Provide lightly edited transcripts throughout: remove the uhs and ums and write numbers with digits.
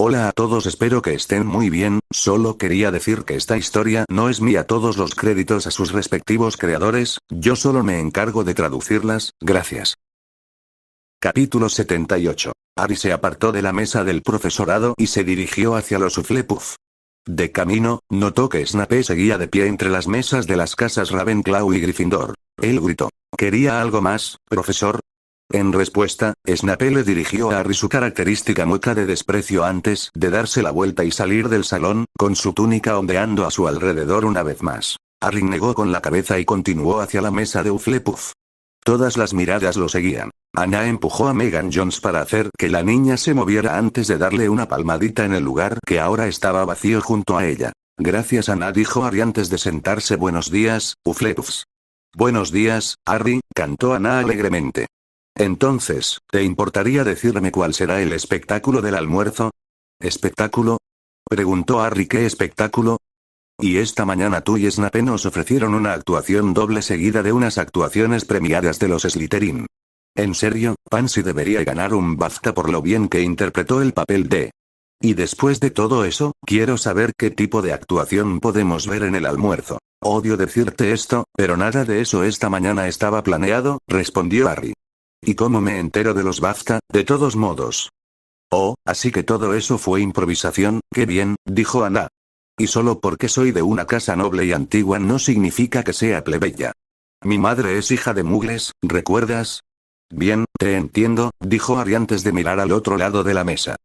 Hola a todos, espero que estén muy bien. Solo quería decir que esta historia no es mía, todos los créditos a sus respectivos creadores, yo solo me encargo de traducirlas, gracias. Capítulo 78. Harry se apartó de la mesa del profesorado y se dirigió hacia los Hufflepuff. De camino, notó que Snape seguía de pie entre las mesas de las casas Ravenclaw y Gryffindor. Él gritó: ¿quería algo más, profesor? En respuesta, Snape le dirigió a Harry su característica mueca de desprecio antes de darse la vuelta y salir del salón, con su túnica ondeando a su alrededor una vez más. Harry negó con la cabeza y continuó hacia la mesa de Hufflepuff. Todas las miradas lo seguían. Anna empujó a Megan Jones para hacer que la niña se moviera antes de darle una palmadita en el lugar que ahora estaba vacío junto a ella. Gracias, Anna, dijo Harry antes de sentarse. Buenos días, Hufflepuffs. Buenos días, Harry, cantó Anna alegremente. Entonces, ¿te importaría decirme cuál será el espectáculo del almuerzo? ¿Espectáculo? Preguntó Harry. ¿Qué espectáculo? Y esta mañana tú y Snape nos ofrecieron una actuación doble seguida de unas actuaciones premiadas de los Slytherin. En serio, Pansy debería ganar un BAFTA por lo bien que interpretó el papel de... Y después de todo eso, quiero saber qué tipo de actuación podemos ver en el almuerzo. Odio decirte esto, pero nada de eso esta mañana estaba planeado, respondió Harry. ¿Y cómo me entero de los BAFTA, de todos modos? Oh, así que todo eso fue improvisación. Qué bien, dijo Anna. Y solo porque soy de una casa noble y antigua no significa que sea plebeya. Mi madre es hija de muggles, ¿recuerdas? Bien, te entiendo, dijo Harry antes de mirar al otro lado de la mesa.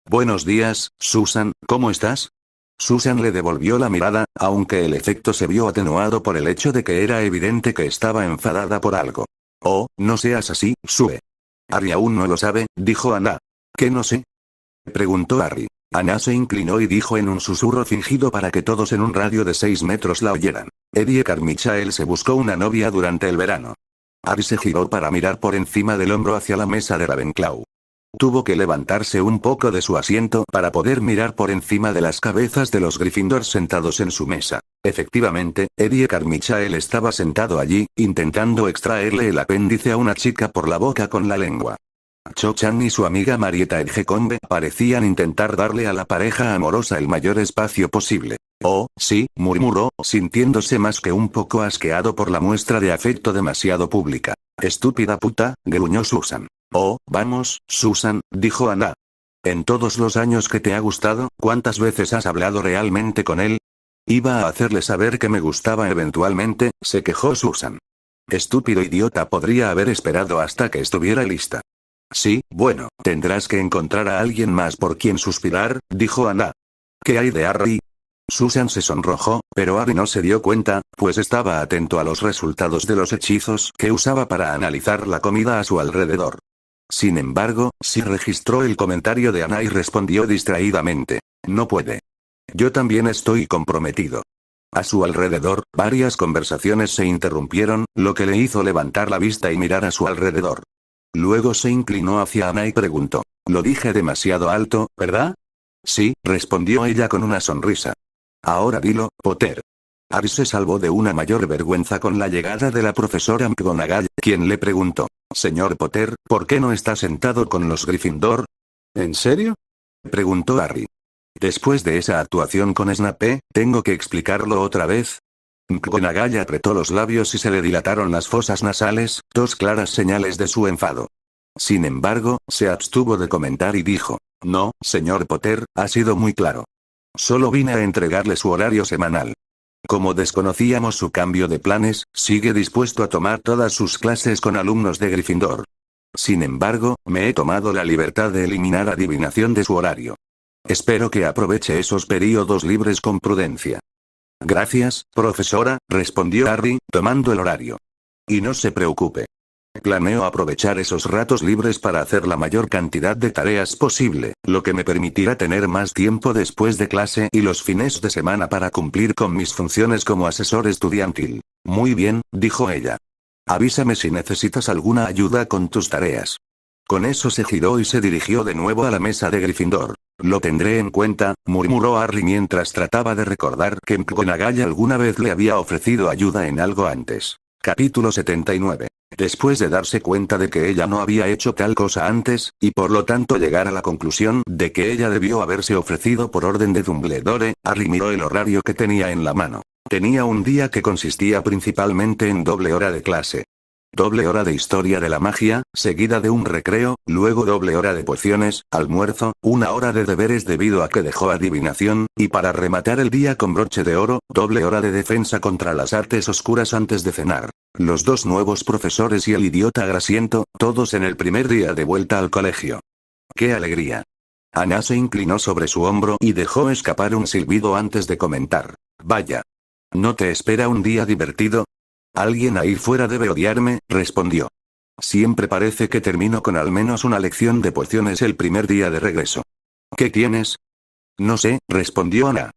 Buenos días, Susan, ¿cómo estás? Susan le devolvió la mirada, aunque el efecto se vio atenuado por el hecho de que era evidente que estaba enfadada por algo. Oh, no seas así, Sue. Harry aún no lo sabe, dijo Anna. ¿Qué no sé? Preguntó Harry. Anna se inclinó y dijo en un susurro fingido para que todos en un radio de 6 metros la oyeran. Eddie Carmichael se buscó una novia durante el verano. Harry se giró para mirar por encima del hombro hacia la mesa de Ravenclaw. Tuvo que levantarse un poco de su asiento para poder mirar por encima de las cabezas de los Gryffindor sentados en su mesa. Efectivamente, Eddie Carmichael estaba sentado allí, intentando extraerle el apéndice a una chica por la boca con la lengua. Cho-Chan y su amiga Marietta Edgecombe parecían intentar darle a la pareja amorosa el mayor espacio posible. Oh, sí, murmuró, sintiéndose más que un poco asqueado por la muestra de afecto demasiado pública. Estúpida puta, gruñó Susan. Oh, vamos, Susan, dijo Anna. En todos los años que te ha gustado, ¿cuántas veces has hablado realmente con él? Iba a hacerle saber que me gustaba eventualmente, se quejó Susan. Estúpido idiota, podría haber esperado hasta que estuviera lista. Sí, bueno, tendrás que encontrar a alguien más por quien suspirar, dijo Anna. ¿Qué hay de Harry? Susan se sonrojó, pero Harry no se dio cuenta, pues estaba atento a los resultados de los hechizos que usaba para analizar la comida a su alrededor. Sin embargo, sí registró el comentario de Anna y respondió distraídamente. No puede. Yo también estoy comprometido. A su alrededor, varias conversaciones se interrumpieron, lo que le hizo levantar la vista y mirar a su alrededor. Luego se inclinó hacia Anna y preguntó. Lo dije demasiado alto, ¿verdad? Sí, respondió ella con una sonrisa. Ahora dilo, Potter. Harry se salvó de una mayor vergüenza con la llegada de la profesora McGonagall, quien le preguntó. Señor Potter, ¿por qué no está sentado con los Gryffindor? ¿En serio? Preguntó Harry. Después de esa actuación con Snape, ¿tengo que explicarlo otra vez? McGonagall apretó los labios y se le dilataron las fosas nasales, dos claras señales de su enfado. Sin embargo, se abstuvo de comentar y dijo. No, señor Potter, ha sido muy claro. Solo vine a entregarle su horario semanal. Como desconocíamos su cambio de planes, sigue dispuesto a tomar todas sus clases con alumnos de Gryffindor. Sin embargo, me he tomado la libertad de eliminar adivinación de su horario. Espero que aproveche esos períodos libres con prudencia. Gracias, profesora, respondió Harry, tomando el horario. Y no se preocupe. Planeo aprovechar esos ratos libres para hacer la mayor cantidad de tareas posible, lo que me permitirá tener más tiempo después de clase y los fines de semana para cumplir con mis funciones como asesor estudiantil. Muy bien, dijo ella. Avísame si necesitas alguna ayuda con tus tareas. Con eso se giró y se dirigió de nuevo a la mesa de Gryffindor. Lo tendré en cuenta, murmuró Harry mientras trataba de recordar que McGonagall alguna vez le había ofrecido ayuda en algo antes. Capítulo 79. Después de darse cuenta de que ella no había hecho tal cosa antes, y por lo tanto llegar a la conclusión de que ella debió haberse ofrecido por orden de Dumbledore, Harry miró el horario que tenía en la mano. Tenía un día que consistía principalmente en doble hora de clase. Doble hora de historia de la magia, seguida de un recreo, luego doble hora de pociones, almuerzo, una hora de deberes debido a que dejó adivinación, y para rematar el día con broche de oro, doble hora de defensa contra las artes oscuras antes de cenar. Los dos nuevos profesores y el idiota grasiento, todos en el primer día de vuelta al colegio. ¡Qué alegría! Ana se inclinó sobre su hombro y dejó escapar un silbido antes de comentar. Vaya. ¿No te espera un día divertido? Alguien ahí fuera debe odiarme, respondió. Siempre parece que termino con al menos una lección de pociones el primer día de regreso. ¿Qué tienes? No sé, respondió Ana.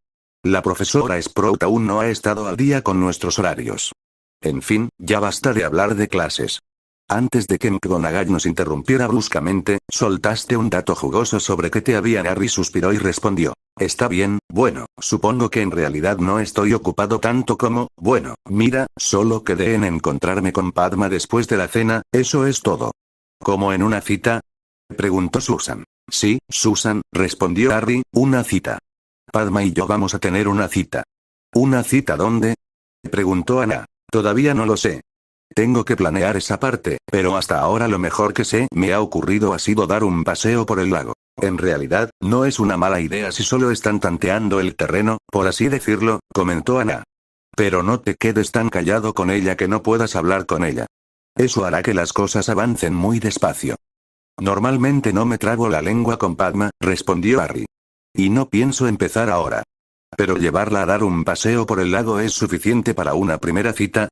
La profesora Sprout aún no ha estado al día con nuestros horarios. En fin, ya basta de hablar de clases. Antes de que McGonagall nos interrumpiera bruscamente, soltaste un dato jugoso sobre qué te habían. Harry suspiró y respondió. Está bien, bueno, supongo que en realidad no estoy ocupado tanto como, bueno, mira, solo quedé en encontrarme con Padma después de la cena, eso es todo. ¿Como en una cita? Preguntó Susan. Sí, Susan, respondió Harry, una cita. Padma y yo vamos a tener una cita. ¿Una cita dónde? Preguntó Ana. Todavía no lo sé. Tengo que planear esa parte, pero hasta ahora lo mejor que me ha ocurrido ha sido dar un paseo por el lago. En realidad, no es una mala idea si solo están tanteando el terreno, por así decirlo, comentó Ana. Pero no te quedes tan callado con ella que no puedas hablar con ella. Eso hará que las cosas avancen muy despacio. Normalmente no me trabo la lengua con Padma, respondió Harry. Y no pienso empezar ahora. Pero llevarla a dar un paseo por el lago es suficiente para una primera cita.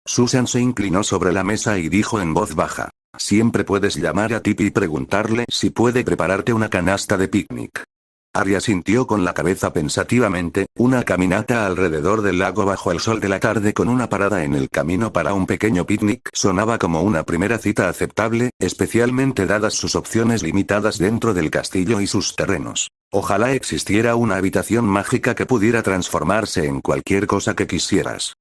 Susan se inclinó sobre la mesa y dijo en voz baja. Siempre puedes llamar a Tip y preguntarle si puede prepararte una canasta de picnic. Harry asintió con la cabeza pensativamente, una caminata alrededor del lago bajo el sol de la tarde con una parada en el camino para un pequeño picnic sonaba como una primera cita aceptable, especialmente dadas sus opciones limitadas dentro del castillo y sus terrenos. Ojalá existiera una habitación mágica que pudiera transformarse en cualquier cosa que quisieras.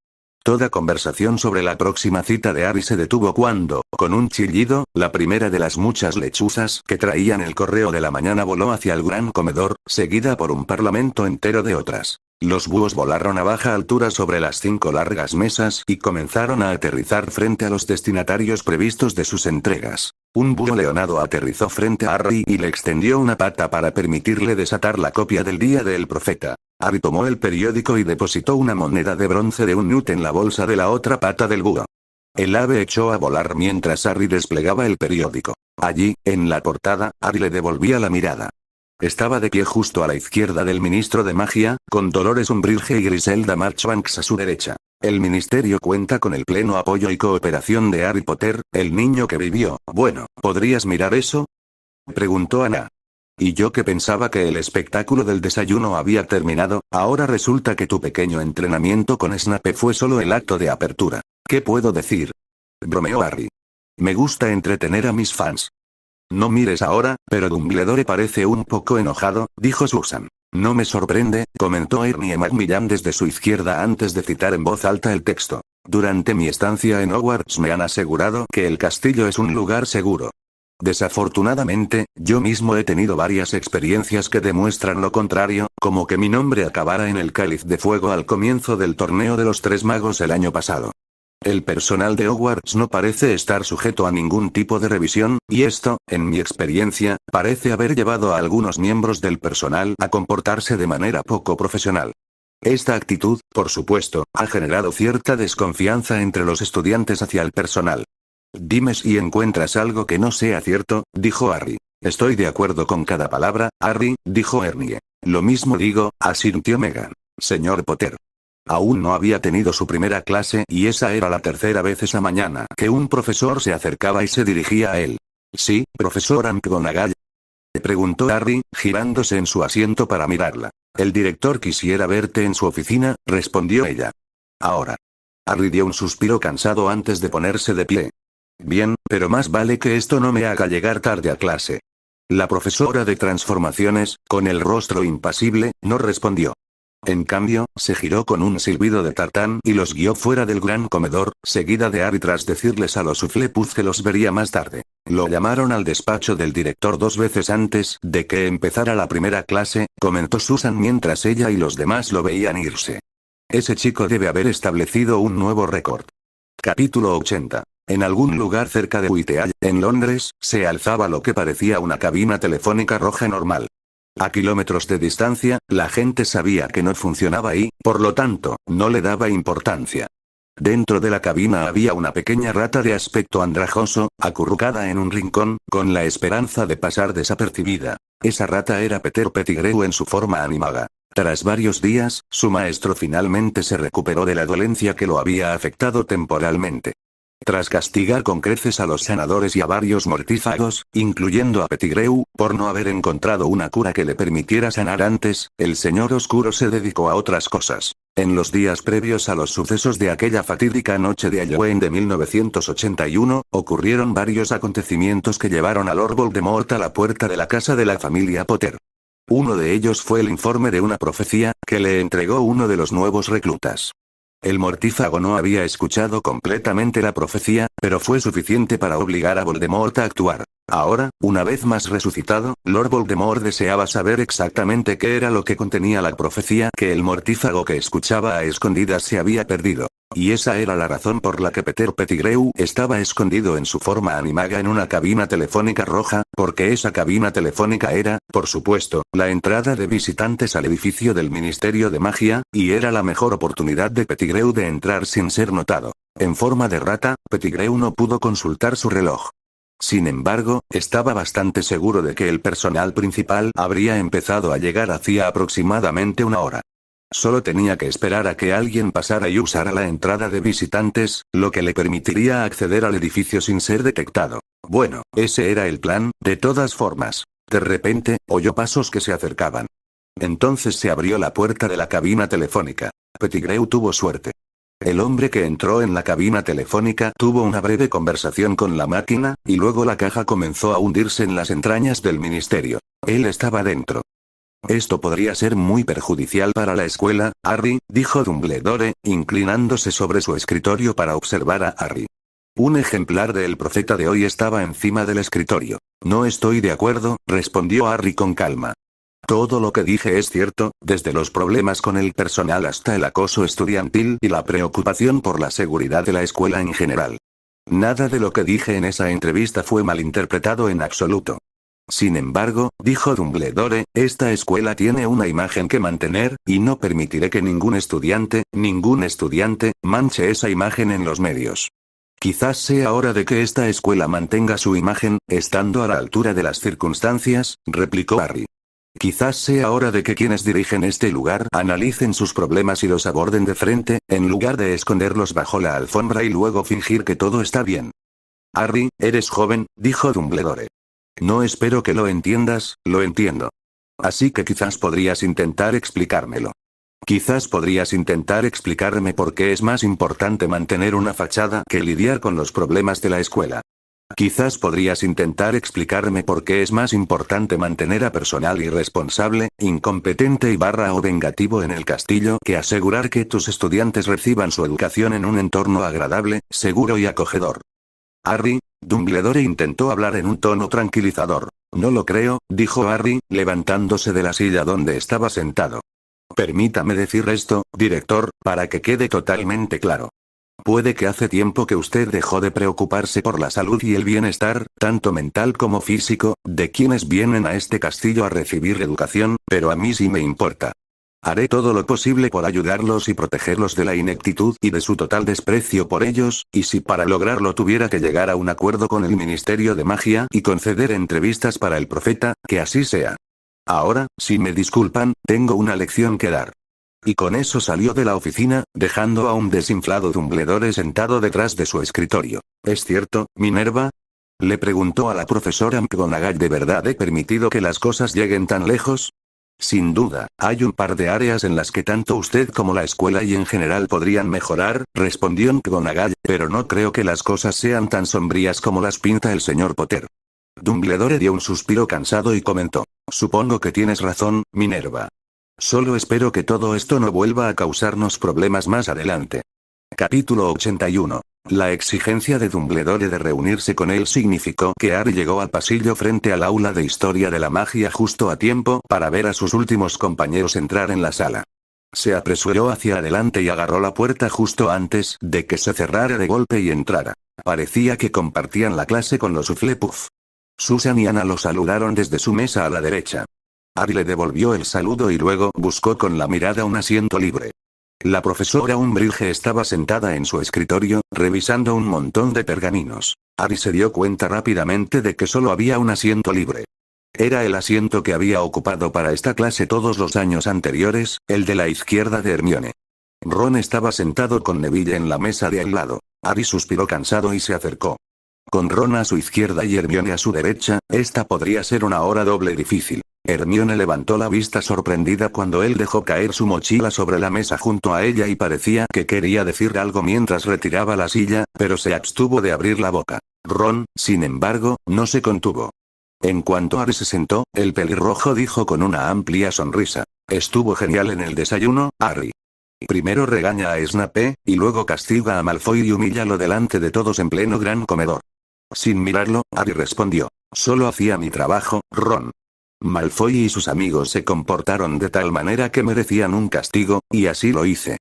Toda conversación sobre la próxima cita de Harry se detuvo cuando, con un chillido, la primera de las muchas lechuzas que traían el correo de la mañana voló hacia el gran comedor, seguida por un parlamento entero de otras. Los búhos volaron a baja altura sobre las 5 largas mesas y comenzaron a aterrizar frente a los destinatarios previstos de sus entregas. Un búho leonado aterrizó frente a Harry y le extendió una pata para permitirle desatar la copia del Día del Profeta. Harry tomó el periódico y depositó una moneda de bronce de un newt en la bolsa de la otra pata del búho. El ave echó a volar mientras Harry desplegaba el periódico. Allí, en la portada, Harry le devolvía la mirada. Estaba de pie justo a la izquierda del ministro de magia, con Dolores Umbridge y Griselda Marchbanks a su derecha. El ministerio cuenta con el pleno apoyo y cooperación de Harry Potter, el niño que vivió. Bueno, ¿podrías mirar eso? Preguntó Ana. Y yo que pensaba que el espectáculo del desayuno había terminado, ahora resulta que tu pequeño entrenamiento con Snape fue solo el acto de apertura. ¿Qué puedo decir? Bromeó Harry. Me gusta entretener a mis fans. No mires ahora, pero Dumbledore parece un poco enojado, dijo Susan. No me sorprende, comentó Ernie Macmillan desde su izquierda antes de citar en voz alta el texto. Durante mi estancia en Hogwarts me han asegurado que el castillo es un lugar seguro. Desafortunadamente, yo mismo he tenido varias experiencias que demuestran lo contrario, como que mi nombre acabara en el Cáliz de Fuego al comienzo del torneo de los Tres Magos el año pasado. El personal de Hogwarts no parece estar sujeto a ningún tipo de revisión, y esto, en mi experiencia, parece haber llevado a algunos miembros del personal a comportarse de manera poco profesional. Esta actitud, por supuesto, ha generado cierta desconfianza entre los estudiantes hacia el personal. Dime si encuentras algo que no sea cierto, dijo Harry. Estoy de acuerdo con cada palabra, Harry, dijo Ernie. Lo mismo digo, asintió Meghan. Señor Potter. Aún no había tenido su primera clase y esa era la tercera vez esa mañana que un profesor se acercaba y se dirigía a él. ¿Sí, profesora McGonagall? Preguntó Harry, girándose en su asiento para mirarla. El director quisiera verte en su oficina, respondió ella. Ahora. Harry dio un suspiro cansado antes de ponerse de pie. Bien, pero más vale que esto no me haga llegar tarde a clase. La profesora de transformaciones, con el rostro impasible, no respondió. En cambio, se giró con un silbido de tartán y los guió fuera del gran comedor, seguida de Harry tras decirles a los Hufflepuff que los vería más tarde. Lo llamaron al despacho del director 2 veces antes de que empezara la primera clase, comentó Susan mientras ella y los demás lo veían irse. Ese chico debe haber establecido un nuevo récord. Capítulo 80. En algún lugar cerca de Whitehall, en Londres, se alzaba lo que parecía una cabina telefónica roja normal. A kilómetros de distancia, la gente sabía que no funcionaba y, por lo tanto, no le daba importancia. Dentro de la cabina había una pequeña rata de aspecto andrajoso, acurrucada en un rincón, con la esperanza de pasar desapercibida. Esa rata era Peter Pettigrew en su forma animada. Tras varios días, su maestro finalmente se recuperó de la dolencia que lo había afectado temporalmente. Tras castigar con creces a los sanadores y a varios mortífagos, incluyendo a Pettigrew, por no haber encontrado una cura que le permitiera sanar antes, el señor oscuro se dedicó a otras cosas. En los días previos a los sucesos de aquella fatídica noche de Halloween de 1981, ocurrieron varios acontecimientos que llevaron a Lord Voldemort a la puerta de la casa de la familia Potter. Uno de ellos fue el informe de una profecía, que le entregó uno de los nuevos reclutas. El mortífago no había escuchado completamente la profecía, pero fue suficiente para obligar a Voldemort a actuar. Ahora, una vez más resucitado, Lord Voldemort deseaba saber exactamente qué era lo que contenía la profecía que el mortífago que escuchaba a escondidas se había perdido. Y esa era la razón por la que Peter Pettigrew estaba escondido en su forma animaga en una cabina telefónica roja, porque esa cabina telefónica era, por supuesto, la entrada de visitantes al edificio del Ministerio de Magia, y era la mejor oportunidad de Pettigrew de entrar sin ser notado. En forma de rata, Pettigrew no pudo consultar su reloj. Sin embargo, estaba bastante seguro de que el personal principal habría empezado a llegar hacía aproximadamente una hora. Solo tenía que esperar a que alguien pasara y usara la entrada de visitantes, lo que le permitiría acceder al edificio sin ser detectado. Bueno, ese era el plan, de todas formas. De repente, oyó pasos que se acercaban. Entonces se abrió la puerta de la cabina telefónica. Pettigrew tuvo suerte. El hombre que entró en la cabina telefónica tuvo una breve conversación con la máquina, y luego la caja comenzó a hundirse en las entrañas del ministerio. Él estaba dentro. Esto podría ser muy perjudicial para la escuela, Harry, dijo Dumbledore, inclinándose sobre su escritorio para observar a Harry. Un ejemplar de El Profeta de hoy estaba encima del escritorio. No estoy de acuerdo, respondió Harry con calma. Todo lo que dije es cierto, desde los problemas con el personal hasta el acoso estudiantil y la preocupación por la seguridad de la escuela en general. Nada de lo que dije en esa entrevista fue malinterpretado en absoluto. Sin embargo, dijo Dumbledore, esta escuela tiene una imagen que mantener, y no permitiré que ningún estudiante, manche esa imagen en los medios. Quizás sea hora de que esta escuela mantenga su imagen, estando a la altura de las circunstancias, replicó Harry. Quizás sea hora de que quienes dirigen este lugar analicen sus problemas y los aborden de frente, en lugar de esconderlos bajo la alfombra y luego fingir que todo está bien. Harry, eres joven, dijo Dumbledore. No espero que lo entiendas, lo entiendo. Así que quizás podrías intentar explicármelo. Quizás podrías intentar explicarme por qué es más importante mantener una fachada que lidiar con los problemas de la escuela. Quizás podrías intentar explicarme por qué es más importante mantener a personal irresponsable, incompetente y o vengativo en el castillo que asegurar que tus estudiantes reciban su educación en un entorno agradable, seguro y acogedor. Harry, Dumbledore intentó hablar en un tono tranquilizador. No lo creo, dijo Harry, levantándose de la silla donde estaba sentado. Permítame decir esto, director, para que quede totalmente claro. Puede que hace tiempo que usted dejó de preocuparse por la salud y el bienestar, tanto mental como físico, de quienes vienen a este castillo a recibir educación, pero a mí sí me importa. Haré todo lo posible por ayudarlos y protegerlos de la ineptitud y de su total desprecio por ellos, y si para lograrlo tuviera que llegar a un acuerdo con el Ministerio de Magia y conceder entrevistas para el profeta, que así sea. Ahora, si me disculpan, tengo una lección que dar. Y con eso salió de la oficina, dejando a un desinflado Dumbledore sentado detrás de su escritorio. ¿Es cierto, Minerva? Le preguntó a la profesora McGonagall. ¿De verdad he permitido que las cosas lleguen tan lejos? Sin duda, hay un par de áreas en las que tanto usted como la escuela y en general podrían mejorar, respondió McGonagall, pero no creo que las cosas sean tan sombrías como las pinta el señor Potter. Dumbledore dio un suspiro cansado y comentó. Supongo que tienes razón, Minerva. Solo espero que todo esto no vuelva a causarnos problemas más adelante. Capítulo 81. La exigencia de Dumbledore de reunirse con él significó que Harry llegó al pasillo frente al aula de historia de la magia justo a tiempo para ver a sus últimos compañeros entrar en la sala. Se apresuró hacia adelante y agarró la puerta justo antes de que se cerrara de golpe y entrara. Parecía que compartían la clase con los Hufflepuff. Susan y Anna lo saludaron desde su mesa a la derecha. Harry le devolvió el saludo y luego buscó con la mirada un asiento libre. La profesora Umbridge estaba sentada en su escritorio, revisando un montón de pergaminos. Harry se dio cuenta rápidamente de que solo había un asiento libre. Era el asiento que había ocupado para esta clase todos los años anteriores, el de la izquierda de Hermione. Ron estaba sentado con Neville en la mesa de al lado. Harry suspiró cansado y se acercó. Con Ron a su izquierda y Hermione a su derecha, esta podría ser una hora doble difícil. Hermione levantó la vista sorprendida cuando él dejó caer su mochila sobre la mesa junto a ella y parecía que quería decir algo mientras retiraba la silla, pero se abstuvo de abrir la boca. Ron, sin embargo, no se contuvo. En cuanto Harry se sentó, el pelirrojo dijo con una amplia sonrisa: «Estuvo genial en el desayuno, Harry. Primero regaña a Snape, y luego castiga a Malfoy y humíllalo delante de todos en pleno gran comedor». Sin mirarlo, Harry respondió: «Solo hacía mi trabajo, Ron. Malfoy y sus amigos se comportaron de tal manera que merecían un castigo, y así lo hice.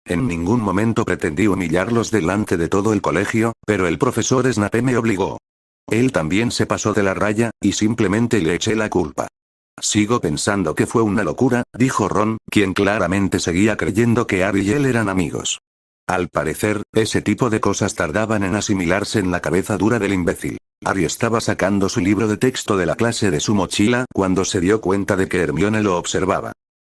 En ningún momento pretendí humillarlos delante de todo el colegio, pero el profesor Snape me obligó. Él también se pasó de la raya, y simplemente le eché la culpa». «Sigo pensando que fue una locura», dijo Ron, quien claramente seguía creyendo que Harry y él eran amigos. Al parecer, ese tipo de cosas tardaban en asimilarse en la cabeza dura del imbécil. Harry estaba sacando su libro de texto de la clase de su mochila cuando se dio cuenta de que Hermione lo observaba.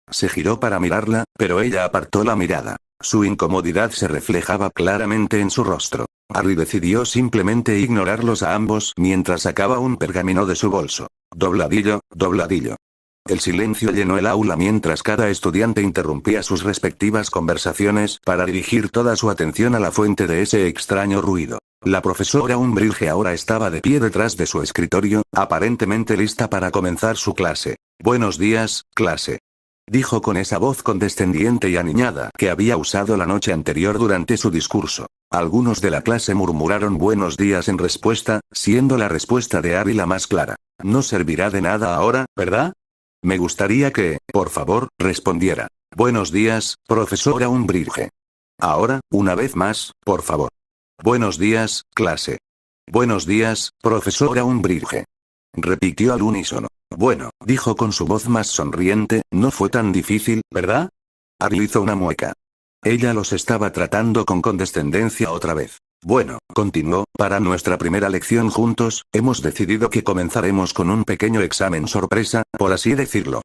Se giró para mirarla, pero ella apartó la mirada. Su incomodidad se reflejaba claramente en su rostro. Harry decidió simplemente ignorarlos a ambos mientras sacaba un pergamino de su bolso. Dobladillo, dobladillo. El silencio llenó el aula mientras cada estudiante interrumpía sus respectivas conversaciones para dirigir toda su atención a la fuente de ese extraño ruido. La profesora Umbridge ahora estaba de pie detrás de su escritorio, aparentemente lista para comenzar su clase. «Buenos días, clase», dijo con esa voz condescendiente y aniñada que había usado la noche anterior durante su discurso. Algunos de la clase murmuraron buenos días en respuesta, siendo la respuesta de Harry la más clara. «No servirá de nada ahora, ¿verdad? Me gustaría que, por favor, respondiera. Buenos días, profesora Umbridge. Ahora, una vez más, por favor. Buenos días, clase. Buenos días, profesora Umbridge». Repitió al unísono. «Bueno», dijo con su voz más sonriente, «no fue tan difícil, ¿verdad?». Harry hizo una mueca. Ella los estaba tratando con condescendencia otra vez. «Bueno», continuó, «para nuestra primera lección juntos, hemos decidido que comenzaremos con un pequeño examen sorpresa, por así decirlo».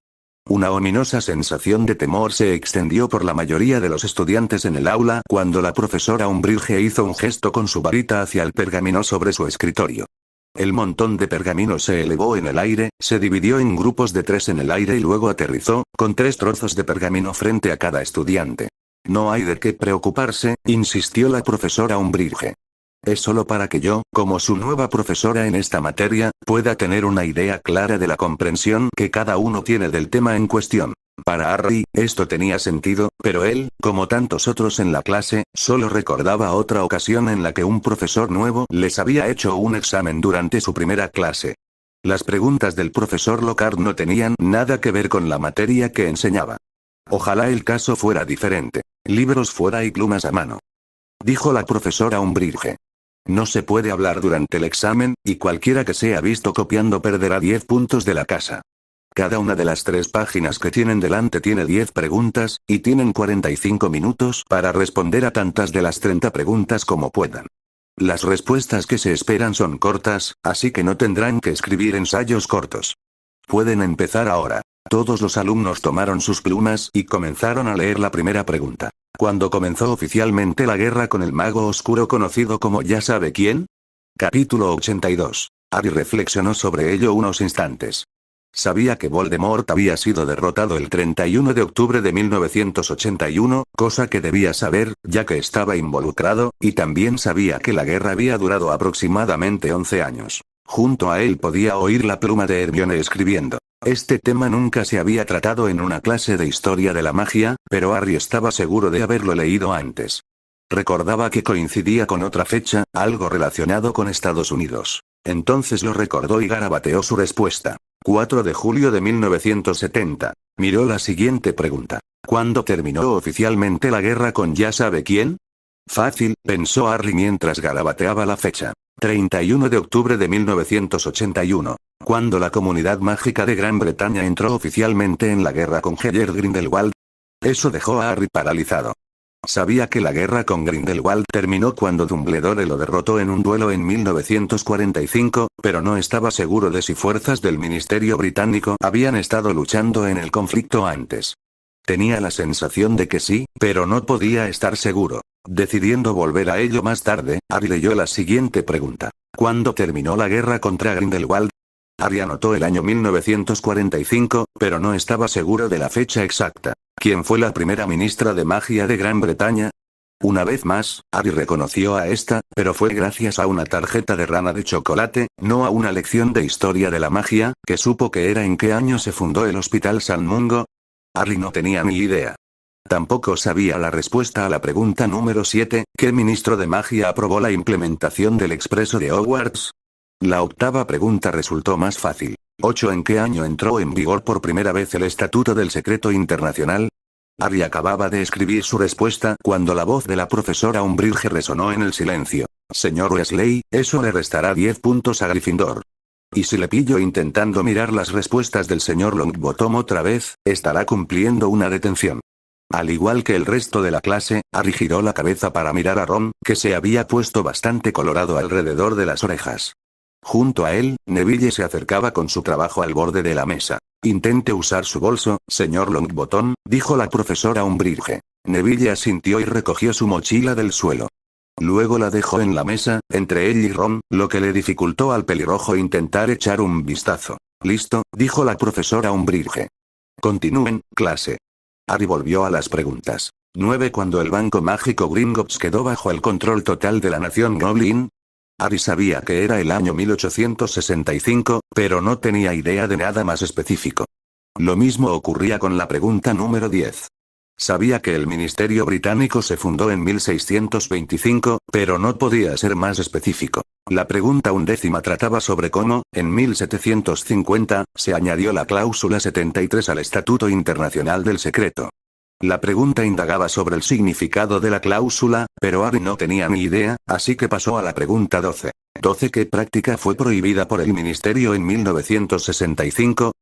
Una ominosa sensación de temor se extendió por la mayoría de los estudiantes en el aula cuando la profesora Umbridge hizo un gesto con su varita hacia el pergamino sobre su escritorio. El montón de pergaminos se elevó en el aire, se dividió en grupos de 3 en el aire y luego aterrizó, con 3 trozos de pergamino frente a cada estudiante. «No hay de qué preocuparse», insistió la profesora Umbridge. «Es solo para que yo, como su nueva profesora en esta materia, pueda tener una idea clara de la comprensión que cada uno tiene del tema en cuestión». Para Harry, esto tenía sentido, pero él, como tantos otros en la clase, solo recordaba otra ocasión en la que un profesor nuevo les había hecho un examen durante su primera clase. Las preguntas del profesor Lockhart no tenían nada que ver con la materia que enseñaba. Ojalá el caso fuera diferente. «Libros fuera y plumas a mano», dijo la profesora Umbridge. «No se puede hablar durante el examen, y cualquiera que sea visto copiando perderá 10 puntos de la casa. Cada una de las 3 páginas que tienen delante tiene 10 preguntas, y tienen 45 minutos para responder a tantas de las 30 preguntas como puedan. Las respuestas que se esperan son cortas, así que no tendrán que escribir ensayos cortos. Pueden empezar ahora». Todos los alumnos tomaron sus plumas y comenzaron a leer la primera pregunta. ¿Cuándo comenzó oficialmente la guerra con el mago oscuro conocido como ya sabe quién? Capítulo 82. Harry reflexionó sobre ello unos instantes. Sabía que Voldemort había sido derrotado el 31 de octubre de 1981, cosa que debía saber, ya que estaba involucrado, y también sabía que la guerra había durado aproximadamente 11 años. Junto a él podía oír la pluma de Hermione escribiendo. Este tema nunca se había tratado en una clase de historia de la magia, pero Harry estaba seguro de haberlo leído antes. Recordaba que coincidía con otra fecha, algo relacionado con Estados Unidos. Entonces lo recordó y garabateó su respuesta. 4 de julio de 1970. Miró la siguiente pregunta. ¿Cuándo terminó oficialmente la guerra con ya sabe quién? Fácil, pensó Harry mientras garabateaba la fecha. 31 de octubre de 1981. Cuando la comunidad mágica de Gran Bretaña entró oficialmente en la guerra con Heller Grindelwald. Eso dejó a Harry paralizado. Sabía que la guerra con Grindelwald terminó cuando Dumbledore lo derrotó en un duelo en 1945, pero no estaba seguro de si fuerzas del Ministerio Británico habían estado luchando en el conflicto antes. Tenía la sensación de que sí, pero no podía estar seguro. Decidiendo volver a ello más tarde, Harry leyó la siguiente pregunta. ¿Cuándo terminó la guerra contra Grindelwald? Harry anotó el año 1945, pero no estaba seguro de la fecha exacta. ¿Quién fue la primera ministra de magia de Gran Bretaña? Una vez más, Harry reconoció a esta, pero fue gracias a una tarjeta de rana de chocolate, no a una lección de historia de la magia, que supo que era en qué año se fundó el Hospital San Mungo. Harry no tenía ni idea. Tampoco sabía la respuesta a la pregunta número 7, ¿qué ministro de magia aprobó la implementación del expreso de Hogwarts? La octava pregunta resultó más fácil. 8. ¿En qué año entró en vigor por primera vez el Estatuto del Secreto Internacional? Harry acababa de escribir su respuesta cuando la voz de la profesora Umbridge resonó en el silencio. Señor Weasley, eso le restará 10 puntos a Gryffindor. Y si le pillo intentando mirar las respuestas del señor Longbottom otra vez, estará cumpliendo una detención. Al igual que el resto de la clase, Harry giró la cabeza para mirar a Ron, que se había puesto bastante colorado alrededor de las orejas. Junto a él, Neville se acercaba con su trabajo al borde de la mesa. Intente usar su bolso, señor Longbottom, dijo la profesora Umbridge. Neville asintió y recogió su mochila del suelo. Luego la dejó en la mesa, entre él y Ron, lo que le dificultó al pelirrojo intentar echar un vistazo. Listo, dijo la profesora Umbridge. Continúen, clase. Harry volvió a las preguntas. 9. Cuando el banco mágico Gringotts quedó bajo el control total de la nación Goblin. Harry sabía que era el año 1865, pero no tenía idea de nada más específico. Lo mismo ocurría con la pregunta número 10. Sabía que el Ministerio Británico se fundó en 1625, pero no podía ser más específico. La pregunta 11 trataba sobre cómo, en 1750, se añadió la cláusula 73 al Estatuto Internacional del Secreto. La pregunta indagaba sobre el significado de la cláusula, pero Harry no tenía ni idea, así que pasó a la pregunta 12. 12. ¿Qué práctica fue prohibida por el Ministerio en 1965?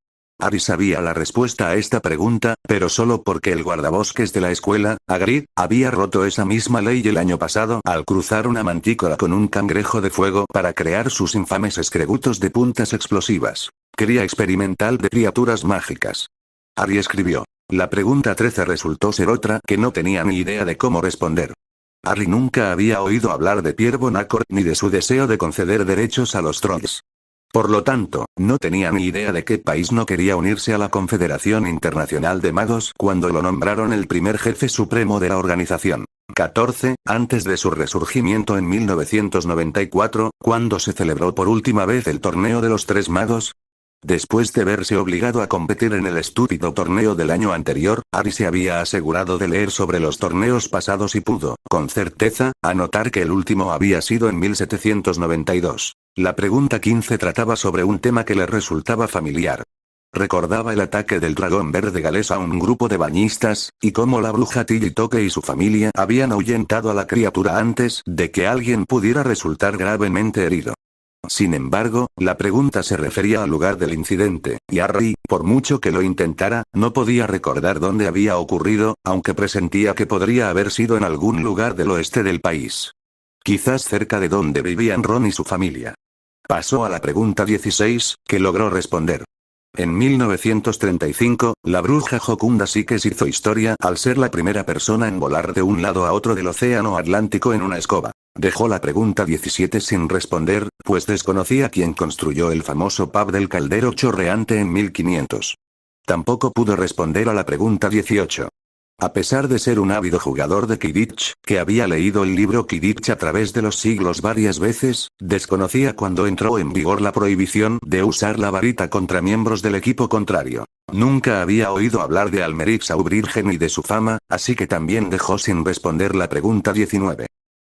Harry sabía la respuesta a esta pregunta, pero solo porque el guardabosques de la escuela, Hagrid, había roto esa misma ley el año pasado al cruzar una mantícora con un cangrejo de fuego para crear sus infames escrebutos de puntas explosivas. Cría experimental de criaturas mágicas. Harry escribió. La pregunta 13 resultó ser otra que no tenía ni idea de cómo responder. Harry nunca había oído hablar de Pierre Bonacourt ni de su deseo de conceder derechos a los trolls. Por lo tanto, no tenía ni idea de qué país no quería unirse a la Confederación Internacional de Magos cuando lo nombraron el primer jefe supremo de la organización. 14. Antes de su resurgimiento en 1994, cuando se celebró por última vez el torneo de los Tres Magos. Después de verse obligado a competir en el estúpido torneo del año anterior, Harry se había asegurado de leer sobre los torneos pasados y pudo, con certeza, anotar que el último había sido en 1792. La pregunta 15 trataba sobre un tema que le resultaba familiar. Recordaba el ataque del dragón verde galés a un grupo de bañistas, y cómo la bruja Tilly-Toke y su familia habían ahuyentado a la criatura antes de que alguien pudiera resultar gravemente herido. Sin embargo, la pregunta se refería al lugar del incidente, y Harry, por mucho que lo intentara, no podía recordar dónde había ocurrido, aunque presentía que podría haber sido en algún lugar del oeste del país. Quizás cerca de donde vivían Ron y su familia. Pasó a la pregunta 16, que logró responder. En 1935, la bruja Jocunda Sikes hizo historia al ser la primera persona en volar de un lado a otro del océano Atlántico en una escoba. Dejó la pregunta 17 sin responder, pues desconocía quién construyó el famoso pub del Caldero Chorreante en 1500. Tampoco pudo responder a la pregunta 18. A pesar de ser un ávido jugador de Quidditch, que había leído el libro Quidditch a través de los siglos varias veces, desconocía cuando entró en vigor la prohibición de usar la varita contra miembros del equipo contrario. Nunca había oído hablar de Almeric Saubriggen y de su fama, así que también dejó sin responder la pregunta 19.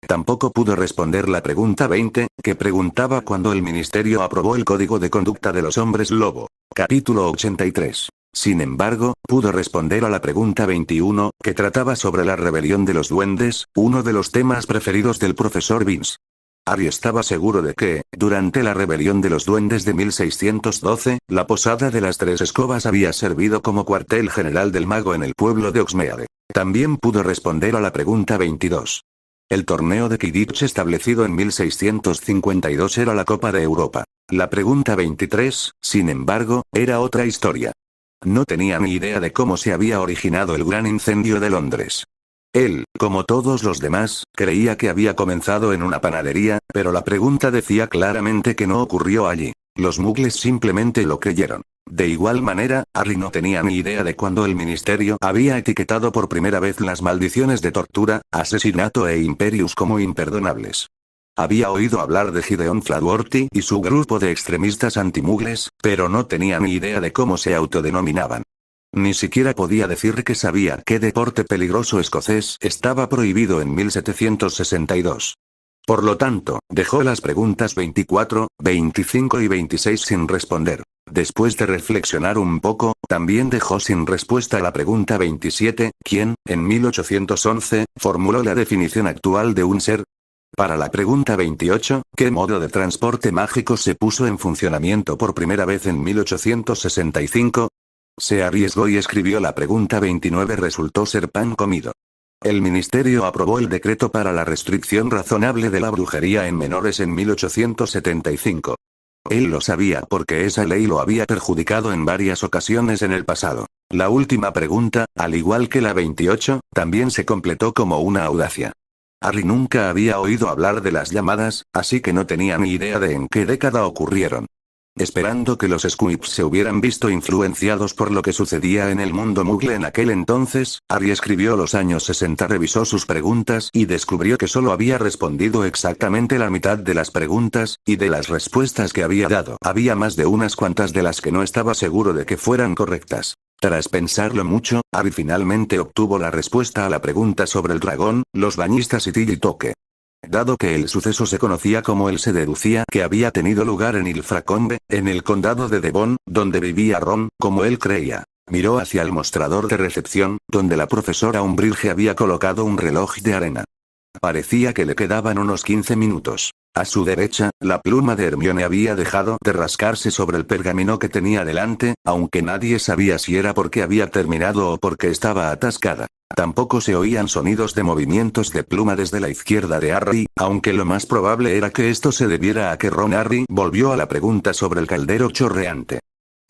Tampoco pudo responder la pregunta 20, que preguntaba cuándo el ministerio aprobó el Código de Conducta de los Hombres Lobo. Capítulo 83. Sin embargo, pudo responder a la pregunta 21, que trataba sobre la rebelión de los duendes, uno de los temas preferidos del profesor Vince. Harry estaba seguro de que, durante la rebelión de los duendes de 1612, la posada de las Tres Escobas había servido como cuartel general del mago en el pueblo de Hogsmeade. También pudo responder a la pregunta 22. El torneo de Quidditch establecido en 1652 era la Copa de Europa. La pregunta 23, sin embargo, era otra historia. No tenía ni idea de cómo se había originado el gran incendio de Londres. Él, como todos los demás, creía que había comenzado en una panadería, pero la pregunta decía claramente que no ocurrió allí. Los muggles simplemente lo creyeron. De igual manera, Harry no tenía ni idea de cuándo el ministerio había etiquetado por primera vez las maldiciones de tortura, asesinato e imperius como imperdonables. Había oído hablar de Gideon Fladworthy y su grupo de extremistas antimugles, pero no tenía ni idea de cómo se autodenominaban. Ni siquiera podía decir que sabía qué deporte peligroso escocés estaba prohibido en 1762. Por lo tanto, dejó las preguntas 24, 25 y 26 sin responder. Después de reflexionar un poco, también dejó sin respuesta la pregunta 27, ¿quién, en 1811, formuló la definición actual de un ser? Para la pregunta 28, ¿qué modo de transporte mágico se puso en funcionamiento por primera vez en 1865? Se arriesgó y escribió la pregunta 29, resultó ser pan comido. El ministerio aprobó el decreto para la restricción razonable de la brujería en menores en 1875. Él lo sabía porque esa ley lo había perjudicado en varias ocasiones en el pasado. La última pregunta, al igual que la 28, también se completó como una audacia. Harry nunca había oído hablar de las llamadas, así que no tenía ni idea de en qué década ocurrieron. Esperando que los Squibs se hubieran visto influenciados por lo que sucedía en el mundo muggle en aquel entonces, Harry escribió los años 60, revisó sus preguntas y descubrió que solo había respondido exactamente la mitad de las preguntas, y de las respuestas que había dado, había más de unas cuantas de las que no estaba seguro de que fueran correctas. Tras pensarlo mucho, Harry finalmente obtuvo la respuesta a la pregunta sobre el dragón, los bañistas y Tillitoque. Dado que el suceso se conocía como él se deducía que había tenido lugar en Ilfracombe, en el condado de Devon, donde vivía Ron, como él creía. Miró hacia el mostrador de recepción, donde la profesora Umbridge había colocado un reloj de arena. Parecía que le quedaban unos 15 minutos. A su derecha, la pluma de Hermione había dejado de rascarse sobre el pergamino que tenía delante, aunque nadie sabía si era porque había terminado o porque estaba atascada. Tampoco se oían sonidos de movimientos de pluma desde la izquierda de Harry, aunque lo más probable era que esto se debiera a que Ron. Harry volvió a la pregunta sobre el caldero chorreante.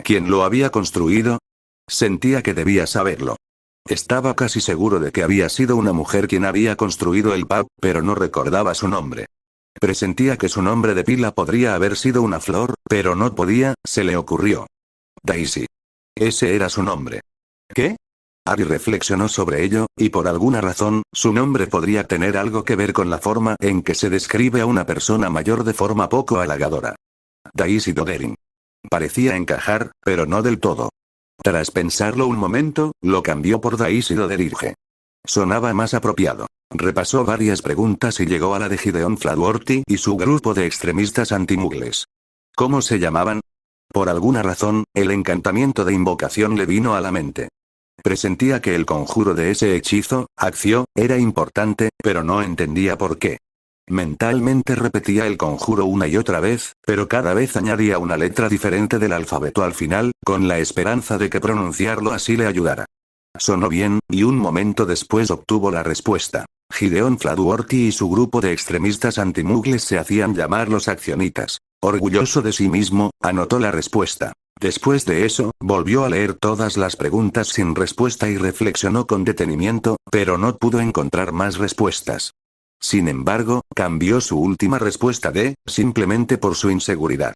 ¿Quién lo había construido? Sentía que debía saberlo. Estaba casi seguro de que había sido una mujer quien había construido el pub, pero no recordaba su nombre. Presentía que su nombre de pila podría haber sido una flor, pero no podía, se le ocurrió. Daisy. Ese era su nombre. ¿Qué? Harry reflexionó sobre ello, y por alguna razón, su nombre podría tener algo que ver con la forma en que se describe a una persona mayor de forma poco halagadora. Daisy Doddering. Parecía encajar, pero no del todo. Tras pensarlo un momento, lo cambió por Daisy Doddering. Sonaba más apropiado. Repasó varias preguntas y llegó a la de Gideon Fladworthy y su grupo de extremistas antimugles. ¿Cómo se llamaban? Por alguna razón, el encantamiento de invocación le vino a la mente. Presentía que el conjuro de ese hechizo, Accio, era importante, pero no entendía por qué. Mentalmente repetía el conjuro una y otra vez, pero cada vez añadía una letra diferente del alfabeto al final, con la esperanza de que pronunciarlo así le ayudara. Sonó bien, y un momento después obtuvo la respuesta. Gideon Fladworthy y su grupo de extremistas antimugles se hacían llamar los accionitas. Orgulloso de sí mismo, anotó la respuesta. Después de eso, volvió a leer todas las preguntas sin respuesta y reflexionó con detenimiento, pero no pudo encontrar más respuestas. Sin embargo, cambió su última respuesta simplemente por su inseguridad.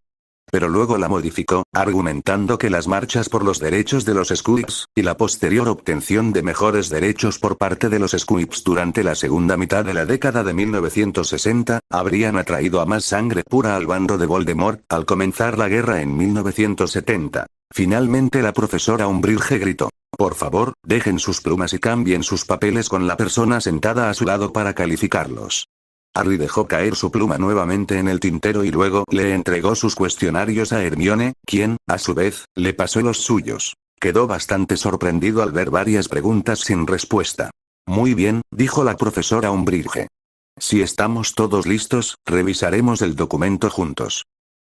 Pero luego la modificó, argumentando que las marchas por los derechos de los Squips, y la posterior obtención de mejores derechos por parte de los Squips durante la segunda mitad de la década de 1960, habrían atraído a más sangre pura al bando de Voldemort, al comenzar la guerra en 1970. Finalmente la profesora Umbridge gritó: por favor, dejen sus plumas y cambien sus papeles con la persona sentada a su lado para calificarlos. Harry dejó caer su pluma nuevamente en el tintero y luego le entregó sus cuestionarios a Hermione, quien, a su vez, le pasó los suyos. Quedó bastante sorprendido al ver varias preguntas sin respuesta. Muy bien, dijo la profesora Umbridge. Si estamos todos listos, revisaremos el documento juntos.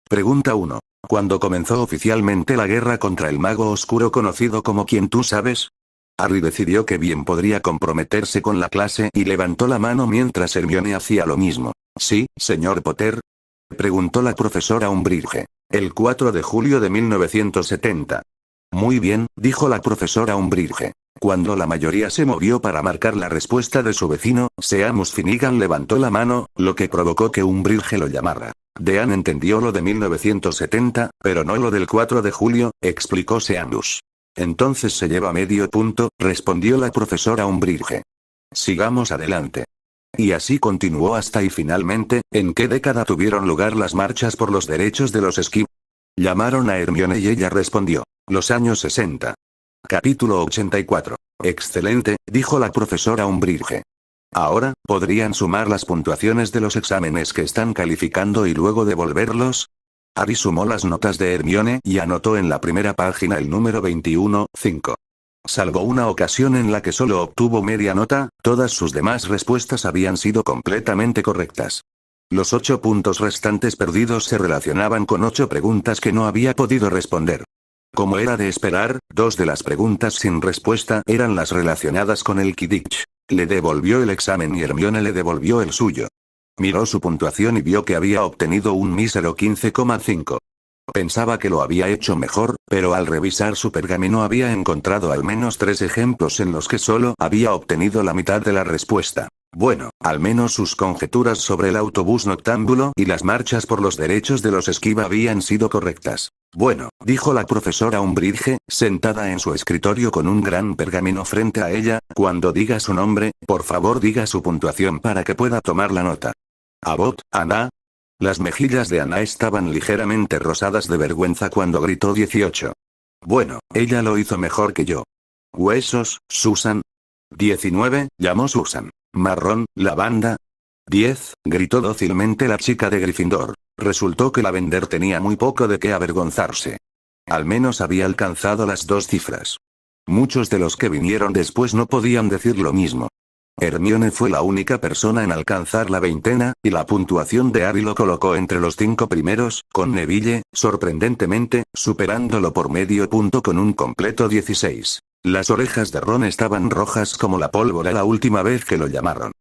Pregunta 1. ¿Cuándo comenzó oficialmente la guerra contra el mago oscuro conocido como quien tú sabes? Harry decidió que bien podría comprometerse con la clase y levantó la mano mientras Hermione hacía lo mismo. ¿Sí, señor Potter?, preguntó la profesora Umbridge. El 4 de julio de 1970. Muy bien, dijo la profesora Umbridge. Cuando la mayoría se movió para marcar la respuesta de su vecino, Seamus Finnegan levantó la mano, lo que provocó que Umbridge lo llamara. Dean entendió lo de 1970, pero no lo del 4 de julio, explicó Seamus. Entonces se lleva medio punto, respondió la profesora Umbridge. Sigamos adelante. Y así continuó hasta y finalmente, ¿en qué década tuvieron lugar las marchas por los derechos de los Squips? Llamaron a Hermione y ella respondió: los años 60. Capítulo 84. Excelente, dijo la profesora Umbridge. Ahora, ¿podrían sumar las puntuaciones de los exámenes que están calificando y luego devolverlos? Harry sumó las notas de Hermione y anotó en la primera página el número 21, 5. Salvo una ocasión en la que solo obtuvo media nota, todas sus demás respuestas habían sido completamente correctas. Los 8 puntos restantes perdidos se relacionaban con 8 preguntas que no había podido responder. Como era de esperar, 2 de las preguntas sin respuesta eran las relacionadas con el Quidditch. Le devolvió el examen y Hermione le devolvió el suyo. Miró su puntuación y vio que había obtenido un mísero 15,5. Pensaba que lo había hecho mejor, pero al revisar su pergamino había encontrado al menos 3 ejemplos en los que solo había obtenido la mitad de la respuesta. Bueno, al menos sus conjeturas sobre el autobús noctámbulo y las marchas por los derechos de los Squibb habían sido correctas. Bueno, dijo la profesora Umbridge, sentada en su escritorio con un gran pergamino frente a ella, cuando diga su nombre, por favor diga su puntuación para que pueda tomar la nota. Abbott, Anna. Las mejillas de Anna estaban ligeramente rosadas de vergüenza cuando gritó 18. Bueno, ella lo hizo mejor que yo. Huesos, Susan. 19, llamó Susan. Marrón, lavanda. 10, gritó dócilmente la chica de Gryffindor. Resultó que Lavender tenía muy poco de qué avergonzarse. Al menos había alcanzado las 2 cifras. Muchos de los que vinieron después no podían decir lo mismo. Hermione fue la única persona en alcanzar la veintena, y la puntuación de Harry lo colocó entre los 5 primeros, con Neville, sorprendentemente, superándolo por medio punto con un completo 16. Las orejas de Ron estaban rojas como la pólvora la última vez que lo llamaron.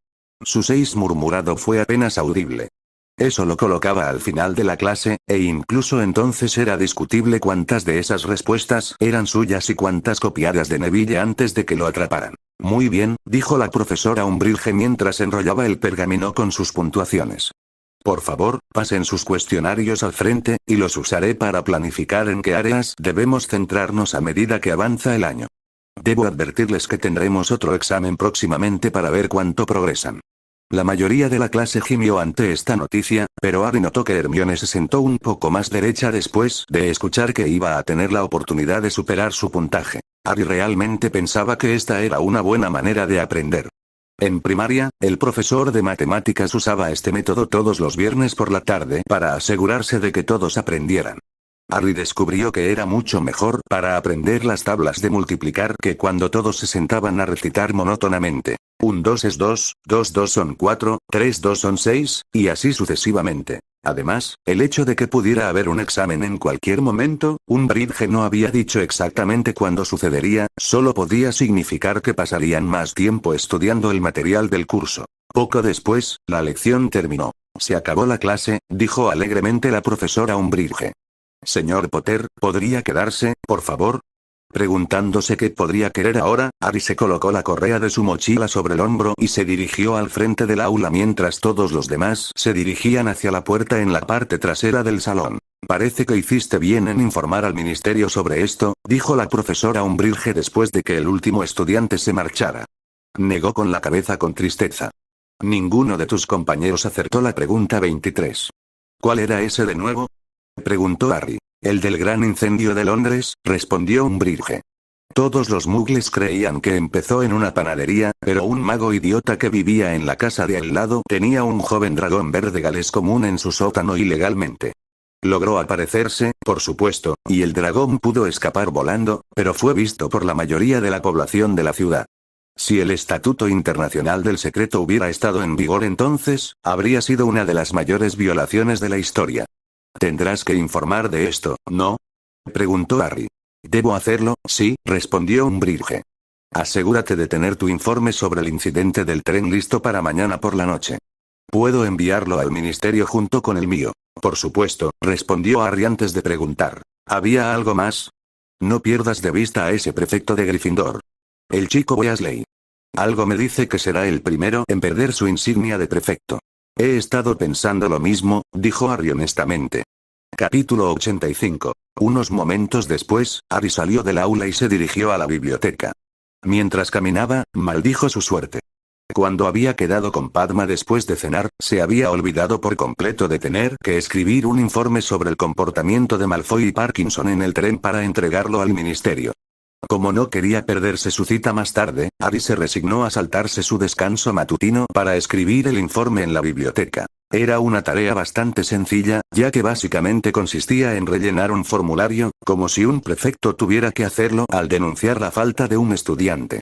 Su 6 murmurado fue apenas audible. Eso lo colocaba al final de la clase, e incluso entonces era discutible cuántas de esas respuestas eran suyas y cuántas copiadas de Neville antes de que lo atraparan. Muy bien, dijo la profesora Umbridge mientras enrollaba el pergamino con sus puntuaciones. Por favor, pasen sus cuestionarios al frente, y los usaré para planificar en qué áreas debemos centrarnos a medida que avanza el año. Debo advertirles que tendremos otro examen próximamente para ver cuánto progresan. La mayoría de la clase gimió ante esta noticia, pero Harry notó que Hermione se sentó un poco más derecha después de escuchar que iba a tener la oportunidad de superar su puntaje. Harry realmente pensaba que esta era una buena manera de aprender. En primaria, el profesor de matemáticas usaba este método todos los viernes por la tarde para asegurarse de que todos aprendieran. Harry descubrió que era mucho mejor para aprender las tablas de multiplicar que cuando todos se sentaban a recitar monótonamente. 1 2 es 2, 2 2 son 4, 3 2 son 6, y así sucesivamente. Además, el hecho de que pudiera haber un examen en cualquier momento, Umbridge no había dicho exactamente cuándo sucedería, solo podía significar que pasarían más tiempo estudiando el material del curso. Poco después, la lección terminó. Se acabó la clase, dijo alegremente la profesora Umbridge. Señor Potter, ¿podría quedarse, por favor? Preguntándose qué podría querer ahora, Harry se colocó la correa de su mochila sobre el hombro y se dirigió al frente del aula mientras todos los demás se dirigían hacia la puerta en la parte trasera del salón. Parece que hiciste bien en informar al ministerio sobre esto, dijo la profesora Umbridge después de que el último estudiante se marchara. Negó con la cabeza con tristeza. Ninguno de tus compañeros acertó la pregunta 23. ¿Cuál era ese de nuevo? Preguntó Harry. El del gran incendio de Londres, respondió Umbridge. Todos los muggles creían que empezó en una panadería, pero un mago idiota que vivía en la casa de al lado tenía un joven dragón verde galés común en su sótano ilegalmente. Logró aparecerse, por supuesto, y el dragón pudo escapar volando, pero fue visto por la mayoría de la población de la ciudad. Si el Estatuto Internacional del Secreto hubiera estado en vigor entonces, habría sido una de las mayores violaciones de la historia. Tendrás que informar de esto, ¿no? Preguntó Harry. ¿Debo hacerlo? Sí, respondió Umbridge. Asegúrate de tener tu informe sobre el incidente del tren listo para mañana por la noche. Puedo enviarlo al ministerio junto con el mío. Por supuesto, respondió Harry antes de preguntar. ¿Había algo más? No pierdas de vista a ese prefecto de Gryffindor. El chico Weasley. Algo me dice que será el primero en perder su insignia de prefecto. He estado pensando lo mismo, dijo Harry honestamente. Capítulo 85. Unos momentos después, Harry salió del aula y se dirigió a la biblioteca. Mientras caminaba, maldijo su suerte. Cuando había quedado con Padma después de cenar, se había olvidado por completo de tener que escribir un informe sobre el comportamiento de Malfoy y Parkinson en el tren para entregarlo al ministerio. Como no quería perderse su cita más tarde, Harry se resignó a saltarse su descanso matutino para escribir el informe en la biblioteca. Era una tarea bastante sencilla, ya que básicamente consistía en rellenar un formulario, como si un prefecto tuviera que hacerlo al denunciar la falta de un estudiante.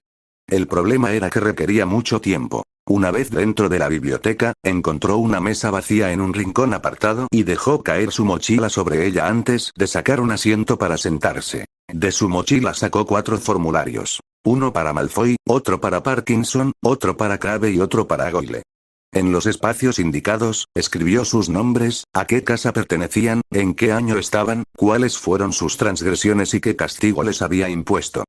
El problema era que requería mucho tiempo. Una vez dentro de la biblioteca, encontró una mesa vacía en un rincón apartado y dejó caer su mochila sobre ella antes de sacar un asiento para sentarse. De su mochila sacó 4 formularios. Uno para Malfoy, otro para Parkinson, otro para Crabbe y otro para Goyle. En los espacios indicados, escribió sus nombres, a qué casa pertenecían, en qué año estaban, cuáles fueron sus transgresiones y qué castigo les había impuesto.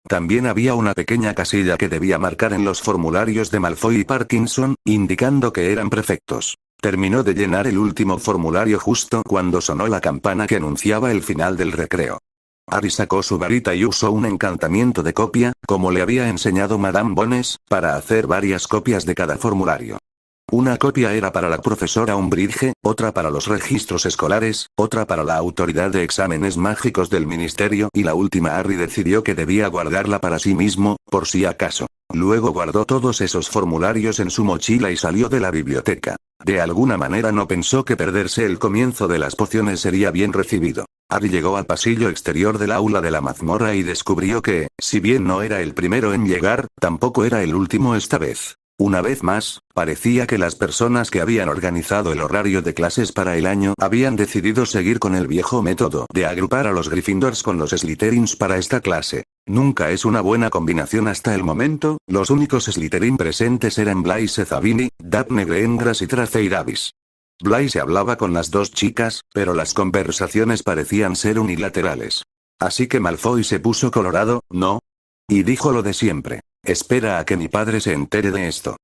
También había una pequeña casilla que debía marcar en los formularios de Malfoy y Parkinson, indicando que eran prefectos. Terminó de llenar el último formulario justo cuando sonó la campana que anunciaba el final del recreo. Harry sacó su varita y usó un encantamiento de copia, como le había enseñado Madame Bones, para hacer varias copias de cada formulario. Una copia era para la profesora Umbridge, otra para los registros escolares, otra para la autoridad de exámenes mágicos del ministerio y la última Harry decidió que debía guardarla para sí mismo, por si acaso. Luego guardó todos esos formularios en su mochila y salió de la biblioteca. De alguna manera no pensó que perderse el comienzo de las pociones sería bien recibido. Harry llegó al pasillo exterior del aula de la mazmorra y descubrió que, si bien no era el primero en llegar, tampoco era el último esta vez. Una vez más, parecía que las personas que habían organizado el horario de clases para el año habían decidido seguir con el viejo método de agrupar a los Gryffindors con los Slytherins para esta clase. Nunca es una buena combinación hasta el momento, los únicos Slytherin presentes eran Blaise Zabini, Daphne Greengrass y Tracey Davis. Blaise hablaba con las dos chicas, pero las conversaciones parecían ser unilaterales. Así que Malfoy se puso colorado, ¿no? Y dijo lo de siempre. Espera a que mi padre se entere de esto.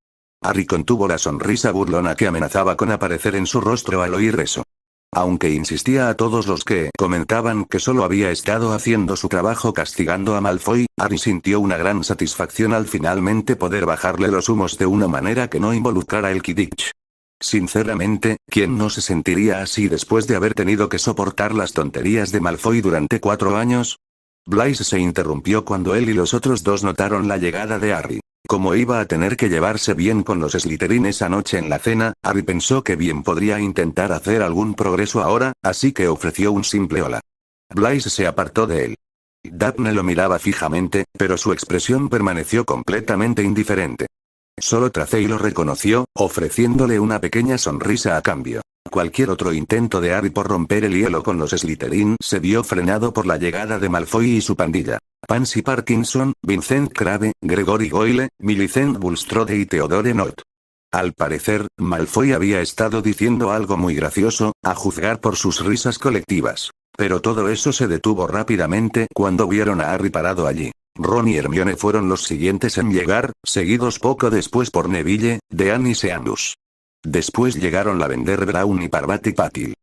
Harry contuvo la sonrisa burlona que amenazaba con aparecer en su rostro al oír eso. Aunque insistía a todos los que comentaban que solo había estado haciendo su trabajo castigando a Malfoy, Harry sintió una gran satisfacción al finalmente poder bajarle los humos de una manera que no involucrara el Quidditch. Sinceramente, ¿quién no se sentiría así después de haber tenido que soportar las tonterías de Malfoy durante 4 años? Blaise se interrumpió cuando él y los otros dos notaron la llegada de Harry. Como iba a tener que llevarse bien con los Slytherin esa noche en la cena, Harry pensó que bien podría intentar hacer algún progreso ahora, así que ofreció un simple hola. Blaise se apartó de él. Daphne lo miraba fijamente, pero su expresión permaneció completamente indiferente. Solo Tracey lo reconoció, ofreciéndole una pequeña sonrisa a cambio. Cualquier otro intento de Harry por romper el hielo con los Slytherin se vio frenado por la llegada de Malfoy y su pandilla. Pansy Parkinson, Vincent Crabbe, Gregory Goyle, Millicent Bulstrode y Theodore Nott. Al parecer, Malfoy había estado diciendo algo muy gracioso, a juzgar por sus risas colectivas. Pero todo eso se detuvo rápidamente cuando vieron a Harry parado allí. Ron y Hermione fueron los siguientes en llegar, seguidos poco después por Neville, Dean y Seamus. Después llegaron Lavender Brown y Parvati Patil.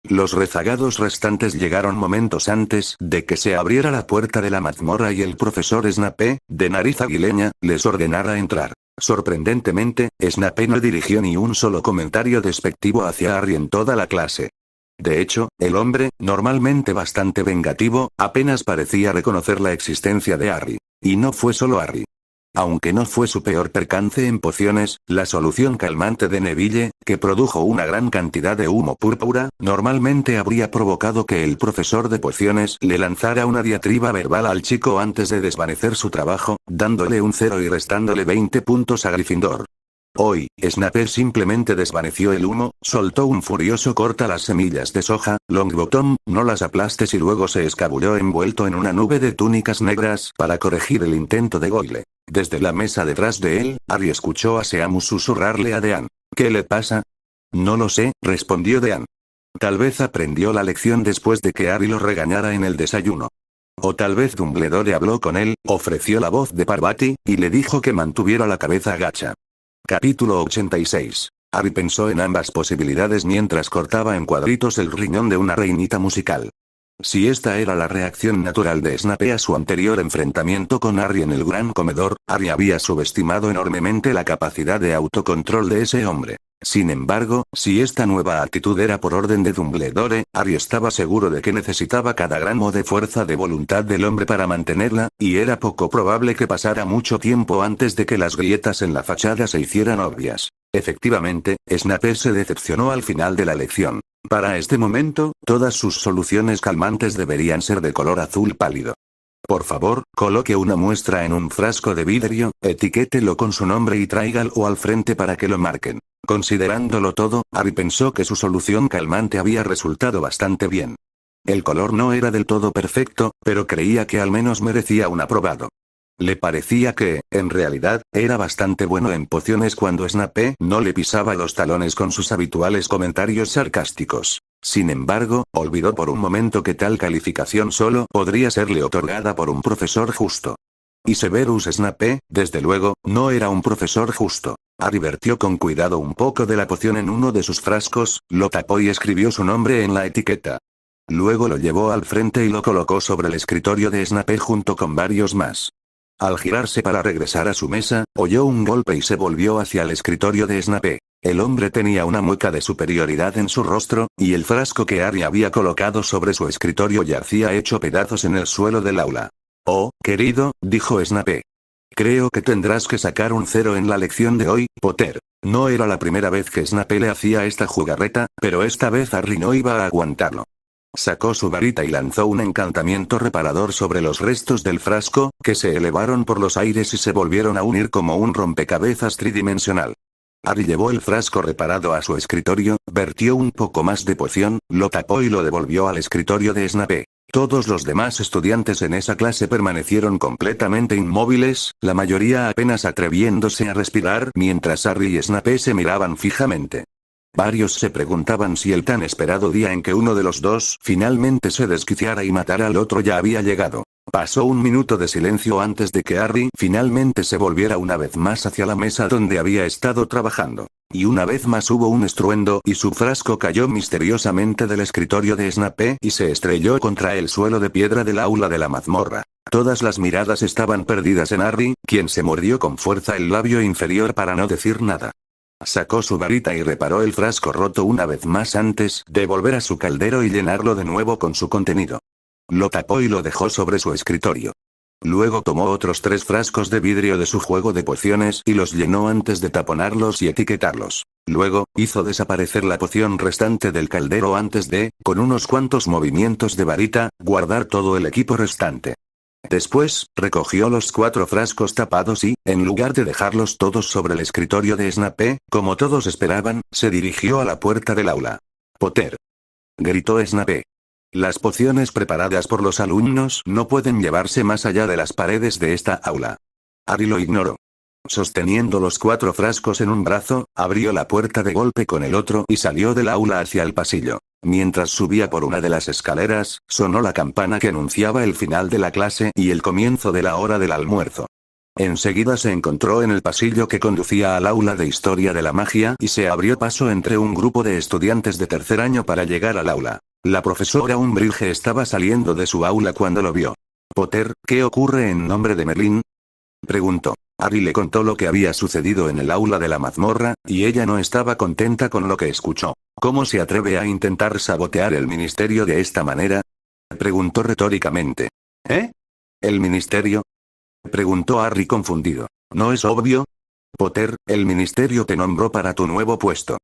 Los rezagados restantes llegaron momentos antes de que se abriera la puerta de la mazmorra y el profesor Snape, de nariz aguileña, les ordenara entrar. Sorprendentemente, Snape no dirigió ni un solo comentario despectivo hacia Harry en toda la clase. De hecho, el hombre, normalmente bastante vengativo, apenas parecía reconocer la existencia de Harry. Y no fue solo Harry. Aunque no fue su peor percance en pociones, la solución calmante de Neville, que produjo una gran cantidad de humo púrpura, normalmente habría provocado que el profesor de pociones le lanzara una diatriba verbal al chico antes de desvanecer su trabajo, dándole un 0 y restándole 20 puntos a Gryffindor. Hoy, Snape simplemente desvaneció el humo, soltó un furioso corta las semillas de soja, Longbottom, no las aplastes y luego se escabulló envuelto en una nube de túnicas negras para corregir el intento de Goyle. Desde la mesa detrás de él, Harry escuchó a Seamus susurrarle a Dean. ¿Qué le pasa? No lo sé, respondió Dean. Tal vez aprendió la lección después de que Harry lo regañara en el desayuno. O tal vez Dumbledore habló con él, ofreció la voz de Parvati, y le dijo que mantuviera la cabeza agacha. Capítulo 86. Harry pensó en ambas posibilidades mientras cortaba en cuadritos el riñón de una reinita musical. Si esta era la reacción natural de Snape a su anterior enfrentamiento con Harry en el gran comedor, Harry había subestimado enormemente la capacidad de autocontrol de ese hombre. Sin embargo, si esta nueva actitud era por orden de Dumbledore, Harry estaba seguro de que necesitaba cada gramo de fuerza de voluntad del hombre para mantenerla, y era poco probable que pasara mucho tiempo antes de que las grietas en la fachada se hicieran obvias. Efectivamente, Snape se decepcionó al final de la lección. Para este momento, todas sus soluciones calmantes deberían ser de color azul pálido. Por favor, coloque una muestra en un frasco de vidrio, etiquételo con su nombre y tráigalo al frente para que lo marquen. Considerándolo todo, Harry pensó que su solución calmante había resultado bastante bien. El color no era del todo perfecto, pero creía que al menos merecía un aprobado. Le parecía que, en realidad, era bastante bueno en pociones cuando Snape no le pisaba los talones con sus habituales comentarios sarcásticos. Sin embargo, olvidó por un momento que tal calificación solo podría serle otorgada por un profesor justo. Y Severus Snape, desde luego, no era un profesor justo. Harry vertió con cuidado un poco de la poción en uno de sus frascos, lo tapó y escribió su nombre en la etiqueta. Luego lo llevó al frente y lo colocó sobre el escritorio de Snape junto con varios más. Al girarse para regresar a su mesa, oyó un golpe y se volvió hacia el escritorio de Snape. El hombre tenía una mueca de superioridad en su rostro, y el frasco que Harry había colocado sobre su escritorio yacía hecho pedazos en el suelo del aula. Oh, querido, dijo Snape. Creo que tendrás que sacar un 0 en la lección de hoy, Potter. No era la primera vez que Snape le hacía esta jugarreta, pero esta vez Harry no iba a aguantarlo. Sacó su varita y lanzó un encantamiento reparador sobre los restos del frasco, que se elevaron por los aires y se volvieron a unir como un rompecabezas tridimensional. Harry llevó el frasco reparado a su escritorio, vertió un poco más de poción, lo tapó y lo devolvió al escritorio de Snape. Todos los demás estudiantes en esa clase permanecieron completamente inmóviles, la mayoría apenas atreviéndose a respirar mientras Harry y Snape se miraban fijamente. Varios se preguntaban si el tan esperado día en que uno de los dos finalmente se desquiciara y matara al otro ya había llegado. Pasó un minuto de silencio antes de que Harry finalmente se volviera una vez más hacia la mesa donde había estado trabajando. Y una vez más hubo un estruendo y su frasco cayó misteriosamente del escritorio de Snape y se estrelló contra el suelo de piedra del aula de la mazmorra. Todas las miradas estaban perdidas en Harry, quien se mordió con fuerza el labio inferior para no decir nada. Sacó su varita y reparó el frasco roto una vez más antes de volver a su caldero y llenarlo de nuevo con su contenido. Lo tapó y lo dejó sobre su escritorio. Luego tomó otros 3 frascos de vidrio de su juego de pociones y los llenó antes de taponarlos y etiquetarlos. Luego, hizo desaparecer la poción restante del caldero antes de, con unos cuantos movimientos de varita, guardar todo el equipo restante. Después, recogió los 4 frascos tapados y, en lugar de dejarlos todos sobre el escritorio de Snape, como todos esperaban, se dirigió a la puerta del aula. «Potter», gritó Snape. «Las pociones preparadas por los alumnos no pueden llevarse más allá de las paredes de esta aula». Harry lo ignoró. Sosteniendo los 4 frascos en un brazo, abrió la puerta de golpe con el otro y salió del aula hacia el pasillo. Mientras subía por una de las escaleras, sonó la campana que anunciaba el final de la clase y el comienzo de la hora del almuerzo. Enseguida se encontró en el pasillo que conducía al aula de historia de la magia y se abrió paso entre un grupo de estudiantes de tercer año para llegar al aula. La profesora Umbridge estaba saliendo de su aula cuando lo vio. Potter, ¿qué ocurre en nombre de Merlín? Preguntó. Harry le contó lo que había sucedido en el aula de la mazmorra, y ella no estaba contenta con lo que escuchó. ¿Cómo se atreve a intentar sabotear el ministerio de esta manera? Preguntó retóricamente. ¿Eh? ¿El ministerio? Preguntó Harry confundido. ¿No es obvio? Potter, el ministerio te nombró para tu nuevo puesto.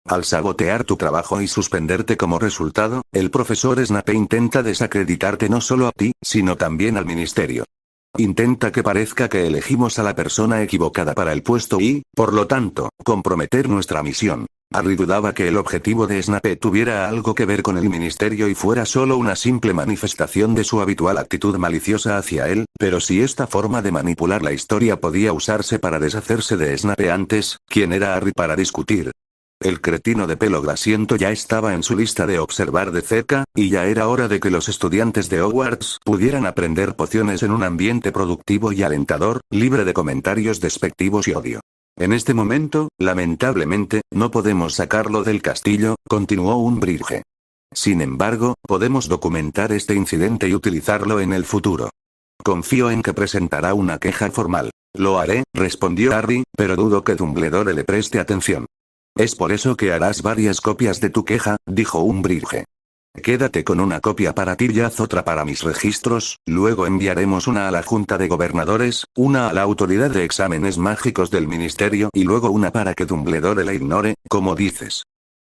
Al sabotear tu trabajo y suspenderte como resultado, el profesor Snape intenta desacreditarte no solo a ti, sino también al ministerio. Intenta que parezca que elegimos a la persona equivocada para el puesto y, por lo tanto, comprometer nuestra misión. Harry dudaba que el objetivo de Snape tuviera algo que ver con el ministerio y fuera solo una simple manifestación de su habitual actitud maliciosa hacia él, pero si esta forma de manipular la historia podía usarse para deshacerse de Snape antes, ¿quién era Harry para discutir? El cretino de pelo grasiento ya estaba en su lista de observar de cerca, y ya era hora de que los estudiantes de Hogwarts pudieran aprender pociones en un ambiente productivo y alentador, libre de comentarios despectivos y odio. En este momento, lamentablemente, no podemos sacarlo del castillo, continuó Umbridge. Sin embargo, podemos documentar este incidente y utilizarlo en el futuro. Confío en que presentará una queja formal. Lo haré, respondió Harry, pero dudo que Dumbledore le preste atención. Es por eso que harás varias copias de tu queja, dijo Umbridge. Quédate con una copia para ti y haz otra para mis registros, luego enviaremos una a la Junta de Gobernadores, una a la Autoridad de Exámenes Mágicos del Ministerio y luego una para que Dumbledore la ignore, como dices.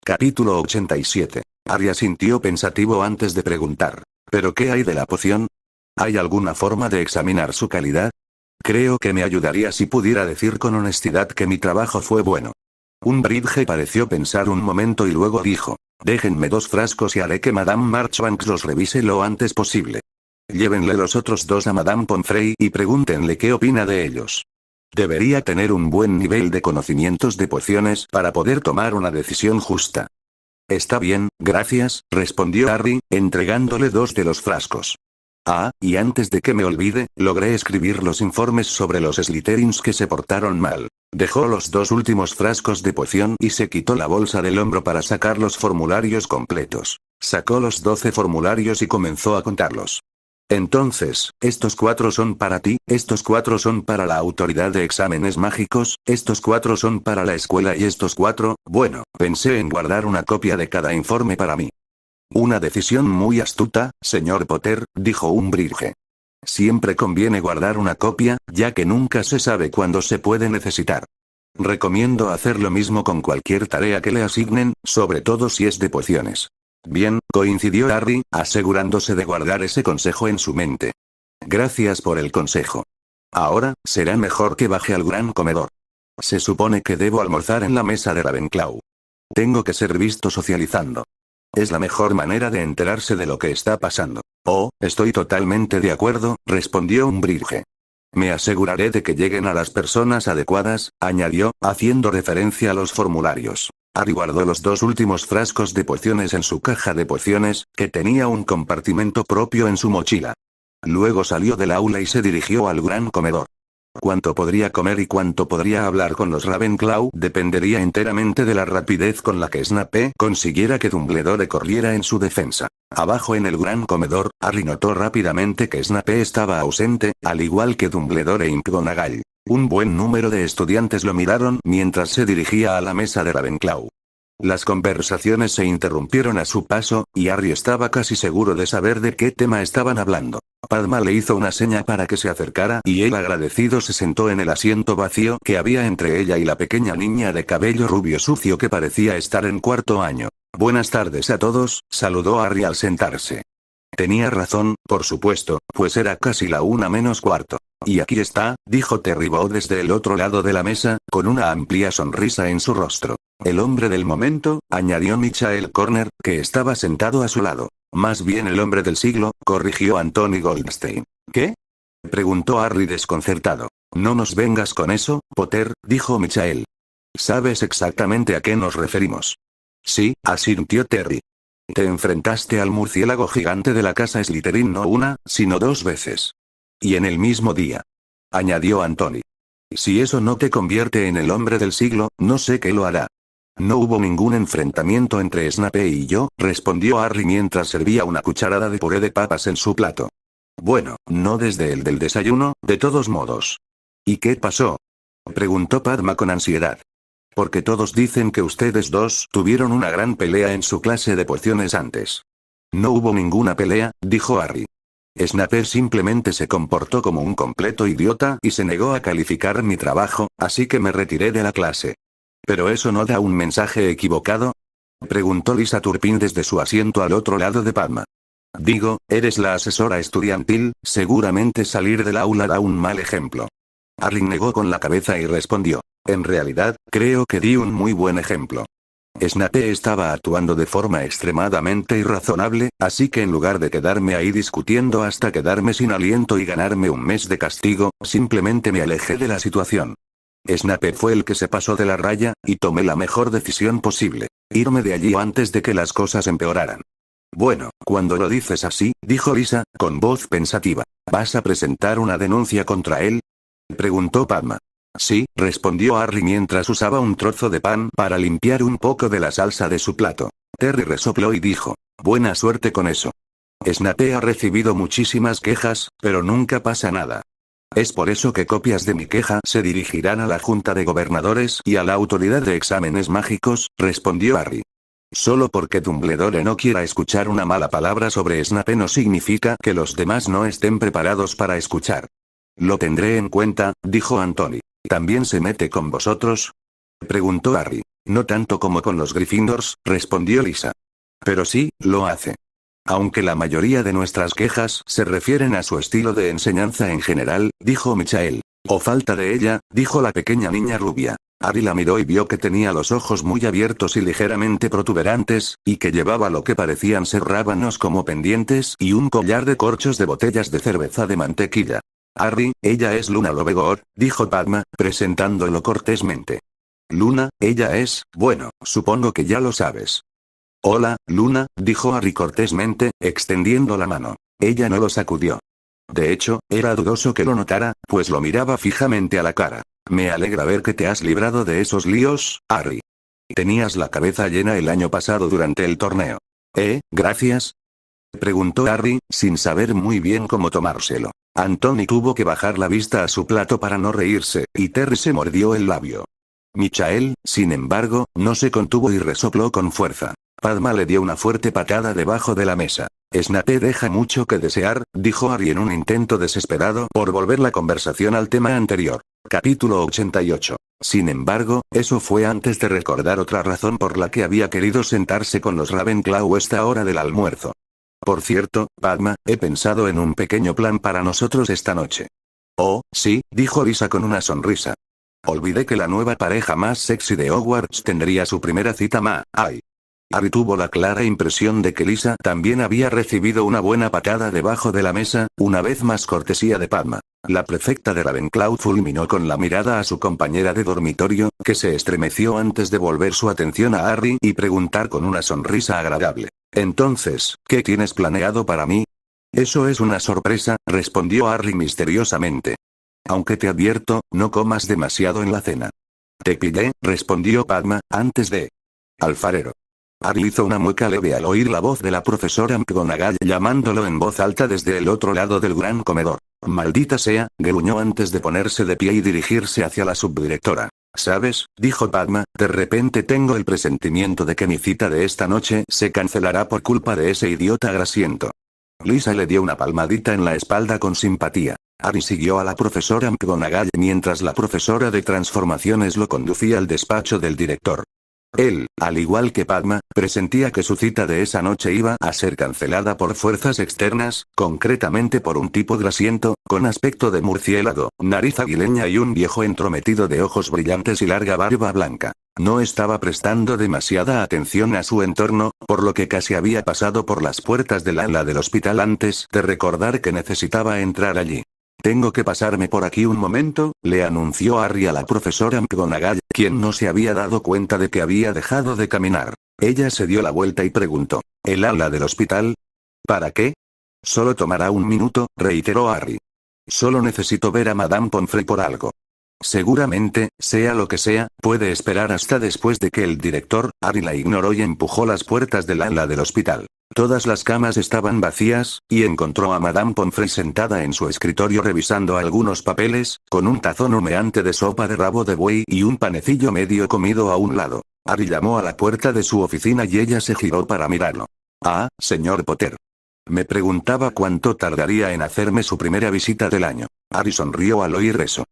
Capítulo 87. Harry asintió pensativo antes de preguntar. ¿Pero qué hay de la poción? ¿Hay alguna forma de examinar su calidad? Creo que me ayudaría si pudiera decir con honestidad que mi trabajo fue bueno. Umbridge pareció pensar un momento y luego dijo. Déjenme 2 frascos y haré que Madame Marchbanks los revise lo antes posible. Llévenle los otros 2 a Madame Pomfrey y pregúntenle qué opina de ellos. Debería tener un buen nivel de conocimientos de pociones para poder tomar una decisión justa. Está bien, gracias, respondió Harry, entregándole 2 de los frascos. Ah, y antes de que me olvide, logré escribir los informes sobre los Slytherins que se portaron mal. Dejó los 2 últimos frascos de poción y se quitó la bolsa del hombro para sacar los formularios completos. Sacó los 12 formularios y comenzó a contarlos. Entonces, estos 4 son para ti, estos 4 son para la Autoridad de Exámenes Mágicos, estos 4 son para la escuela y estos 4, bueno, pensé en guardar una copia de cada informe para mí. Una decisión muy astuta, señor Potter, dijo Umbridge. Siempre conviene guardar una copia, ya que nunca se sabe cuándo se puede necesitar. Recomiendo hacer lo mismo con cualquier tarea que le asignen, sobre todo si es de pociones. Bien, coincidió Harry, asegurándose de guardar ese consejo en su mente. Gracias por el consejo. Ahora, será mejor que baje al gran comedor. Se supone que debo almorzar en la mesa de Ravenclaw. Tengo que ser visto socializando. Es la mejor manera de enterarse de lo que está pasando. Oh, estoy totalmente de acuerdo, respondió Umbridge. Me aseguraré de que lleguen a las personas adecuadas, añadió, haciendo referencia a los formularios. Harry guardó los 2 últimos frascos de pociones en su caja de pociones, que tenía un compartimento propio en su mochila. Luego salió del aula y se dirigió al gran comedor. Cuánto podría comer y cuánto podría hablar con los Ravenclaw dependería enteramente de la rapidez con la que Snape consiguiera que Dumbledore corriera en su defensa. Abajo en el gran comedor, Harry notó rápidamente que Snape estaba ausente, al igual que Dumbledore y McGonagall. Un buen número de estudiantes lo miraron mientras se dirigía a la mesa de Ravenclaw. Las conversaciones se interrumpieron a su paso, y Harry estaba casi seguro de saber de qué tema estaban hablando. Padma le hizo una seña para que se acercara y él agradecido se sentó en el asiento vacío que había entre ella y la pequeña niña de cabello rubio sucio que parecía estar en 4º año. Buenas tardes a todos, saludó Harry al sentarse. Tenía razón, por supuesto, pues era casi la 1:45. Y aquí está, dijo Terribó desde el otro lado de la mesa, con una amplia sonrisa en su rostro. El hombre del momento, añadió Michael Corner, que estaba sentado a su lado. Más bien el hombre del siglo, corrigió Anthony Goldstein. ¿Qué? Preguntó Harry desconcertado. No nos vengas con eso, Potter, dijo Michael. ¿Sabes exactamente a qué nos referimos? Sí, asintió Terry. Te enfrentaste al murciélago gigante de la casa Slytherin no una, sino 2 veces. Y en el mismo día. añadió Anthony. Si eso no te convierte en el hombre del siglo, no sé qué lo hará. No hubo ningún enfrentamiento entre Snape y yo, respondió Harry mientras servía una cucharada de puré de papas en su plato. Bueno, no desde el del desayuno, de todos modos. ¿Y qué pasó? Preguntó Padma con ansiedad. Porque todos dicen que ustedes dos tuvieron una gran pelea en su clase de pociones antes. No hubo ninguna pelea, dijo Harry. Snape simplemente se comportó como un completo idiota y se negó a calificar mi trabajo, así que me retiré de la clase. ¿Pero eso no da un mensaje equivocado? Preguntó Lisa Turpin desde su asiento al otro lado de Padma. Digo, eres la asesora estudiantil, seguramente salir del aula da un mal ejemplo. Harry negó con la cabeza y respondió. En realidad, creo que di un muy buen ejemplo. Snape estaba actuando de forma extremadamente irrazonable, así que en lugar de quedarme ahí discutiendo hasta quedarme sin aliento y ganarme un mes de castigo, simplemente me alejé de la situación. Snape fue el que se pasó de la raya, y tomé la mejor decisión posible. Irme de allí antes de que las cosas empeoraran. Bueno, cuando lo dices así, dijo Lisa, con voz pensativa. ¿Vas a presentar una denuncia contra él? Preguntó Padma. Sí, respondió Harry mientras usaba un trozo de pan para limpiar un poco de la salsa de su plato. Terry resopló y dijo. Buena suerte con eso. Snape ha recibido muchísimas quejas, pero nunca pasa nada. Es por eso que copias de mi queja se dirigirán a la Junta de Gobernadores y a la Autoridad de Exámenes Mágicos, respondió Harry. Solo porque Dumbledore no quiera escuchar una mala palabra sobre Snape no significa que los demás no estén preparados para escuchar. Lo tendré en cuenta, dijo Anthony. ¿También se mete con vosotros? Preguntó Harry. No tanto como con los Gryffindors, respondió Lisa. Pero sí, lo hace. Aunque la mayoría de nuestras quejas se refieren a su estilo de enseñanza en general, dijo Michael. O falta de ella, dijo la pequeña niña rubia. Harry la miró y vio que tenía los ojos muy abiertos y ligeramente protuberantes, y que llevaba lo que parecían ser rábanos como pendientes y un collar de corchos de botellas de cerveza de mantequilla. Harry, ella es Luna Lovegood, dijo Padma, presentándolo cortésmente. Luna, ella es, bueno, supongo que ya lo sabes. Hola, Luna, dijo Harry cortésmente, extendiendo la mano. Ella no lo sacudió. De hecho, era dudoso que lo notara, pues lo miraba fijamente a la cara. Me alegra ver que te has librado de esos líos, Harry. Tenías la cabeza llena el año pasado durante el torneo. Gracias. Preguntó Harry, sin saber muy bien cómo tomárselo. Anthony tuvo que bajar la vista a su plato para no reírse, y Terry se mordió el labio. Michael, sin embargo, no se contuvo y resopló con fuerza. Padma le dio una fuerte patada debajo de la mesa. Snape deja mucho que desear, dijo Harry en un intento desesperado por volver la conversación al tema anterior. Capítulo 88. Sin embargo, eso fue antes de recordar otra razón por la que había querido sentarse con los Ravenclaw a esta hora del almuerzo. Por cierto, Padma, he pensado en un pequeño plan para nosotros esta noche. Oh, sí, dijo Lisa con una sonrisa. Olvidé que la nueva pareja más sexy de Hogwarts tendría su primera cita Ay. Harry tuvo la clara impresión de que Lisa también había recibido una buena patada debajo de la mesa, una vez más cortesía de Padma. La prefecta de Ravenclaw fulminó con la mirada a su compañera de dormitorio, que se estremeció antes de volver su atención a Harry y preguntar con una sonrisa agradable. Entonces, ¿qué tienes planeado para mí? Eso es una sorpresa, respondió Harry misteriosamente. Aunque te advierto, no comas demasiado en la cena. Te pillé, respondió Padma, antes de... Alfarero. Harry hizo una mueca leve al oír la voz de la profesora McGonagall llamándolo en voz alta desde el otro lado del gran comedor. Maldita sea, gruñó antes de ponerse de pie y dirigirse hacia la subdirectora. ¿Sabes? Dijo Padma, de repente tengo el presentimiento de que mi cita de esta noche se cancelará por culpa de ese idiota grasiento. Lisa le dio una palmadita en la espalda con simpatía. Harry siguió a la profesora McGonagall mientras la profesora de transformaciones lo conducía al despacho del director. Él, al igual que Padma, presentía que su cita de esa noche iba a ser cancelada por fuerzas externas, concretamente por un tipo grasiento, con aspecto de murciélago, nariz aguileña y un viejo entrometido de ojos brillantes y larga barba blanca. No estaba prestando demasiada atención a su entorno, por lo que casi había pasado por las puertas del ala del hospital antes de recordar que necesitaba entrar allí. Tengo que pasarme por aquí un momento, le anunció Harry a la profesora McGonagall, quien no se había dado cuenta de que había dejado de caminar. Ella se dio la vuelta y preguntó, ¿el ala del hospital? ¿Para qué? Solo tomará un minuto, reiteró Harry. Solo necesito ver a Madame Pomfrey por algo. Seguramente, sea lo que sea, puede esperar hasta después de que el director, Harry la ignoró y empujó las puertas del ala del hospital. Todas las camas estaban vacías, y encontró a Madame Pomfrey sentada en su escritorio revisando algunos papeles, con un tazón humeante de sopa de rabo de buey y un panecillo medio comido a un lado. Harry llamó a la puerta de su oficina y ella se giró para mirarlo. Ah, señor Potter. Me preguntaba cuánto tardaría en hacerme su primera visita del año. Harry sonrió al oír eso.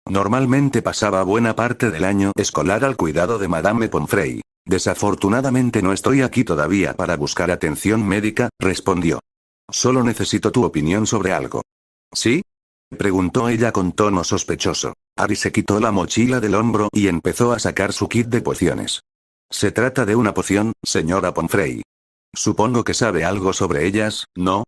Normalmente pasaba buena parte del año escolar al cuidado de Madame Pomfrey. Desafortunadamente no estoy aquí todavía para buscar atención médica, respondió. Solo necesito tu opinión sobre algo. ¿Sí? Preguntó ella con tono sospechoso. Harry se quitó la mochila del hombro y empezó a sacar su kit de pociones. Se trata de una poción, señora Pomfrey. Supongo que sabe algo sobre ellas, ¿no?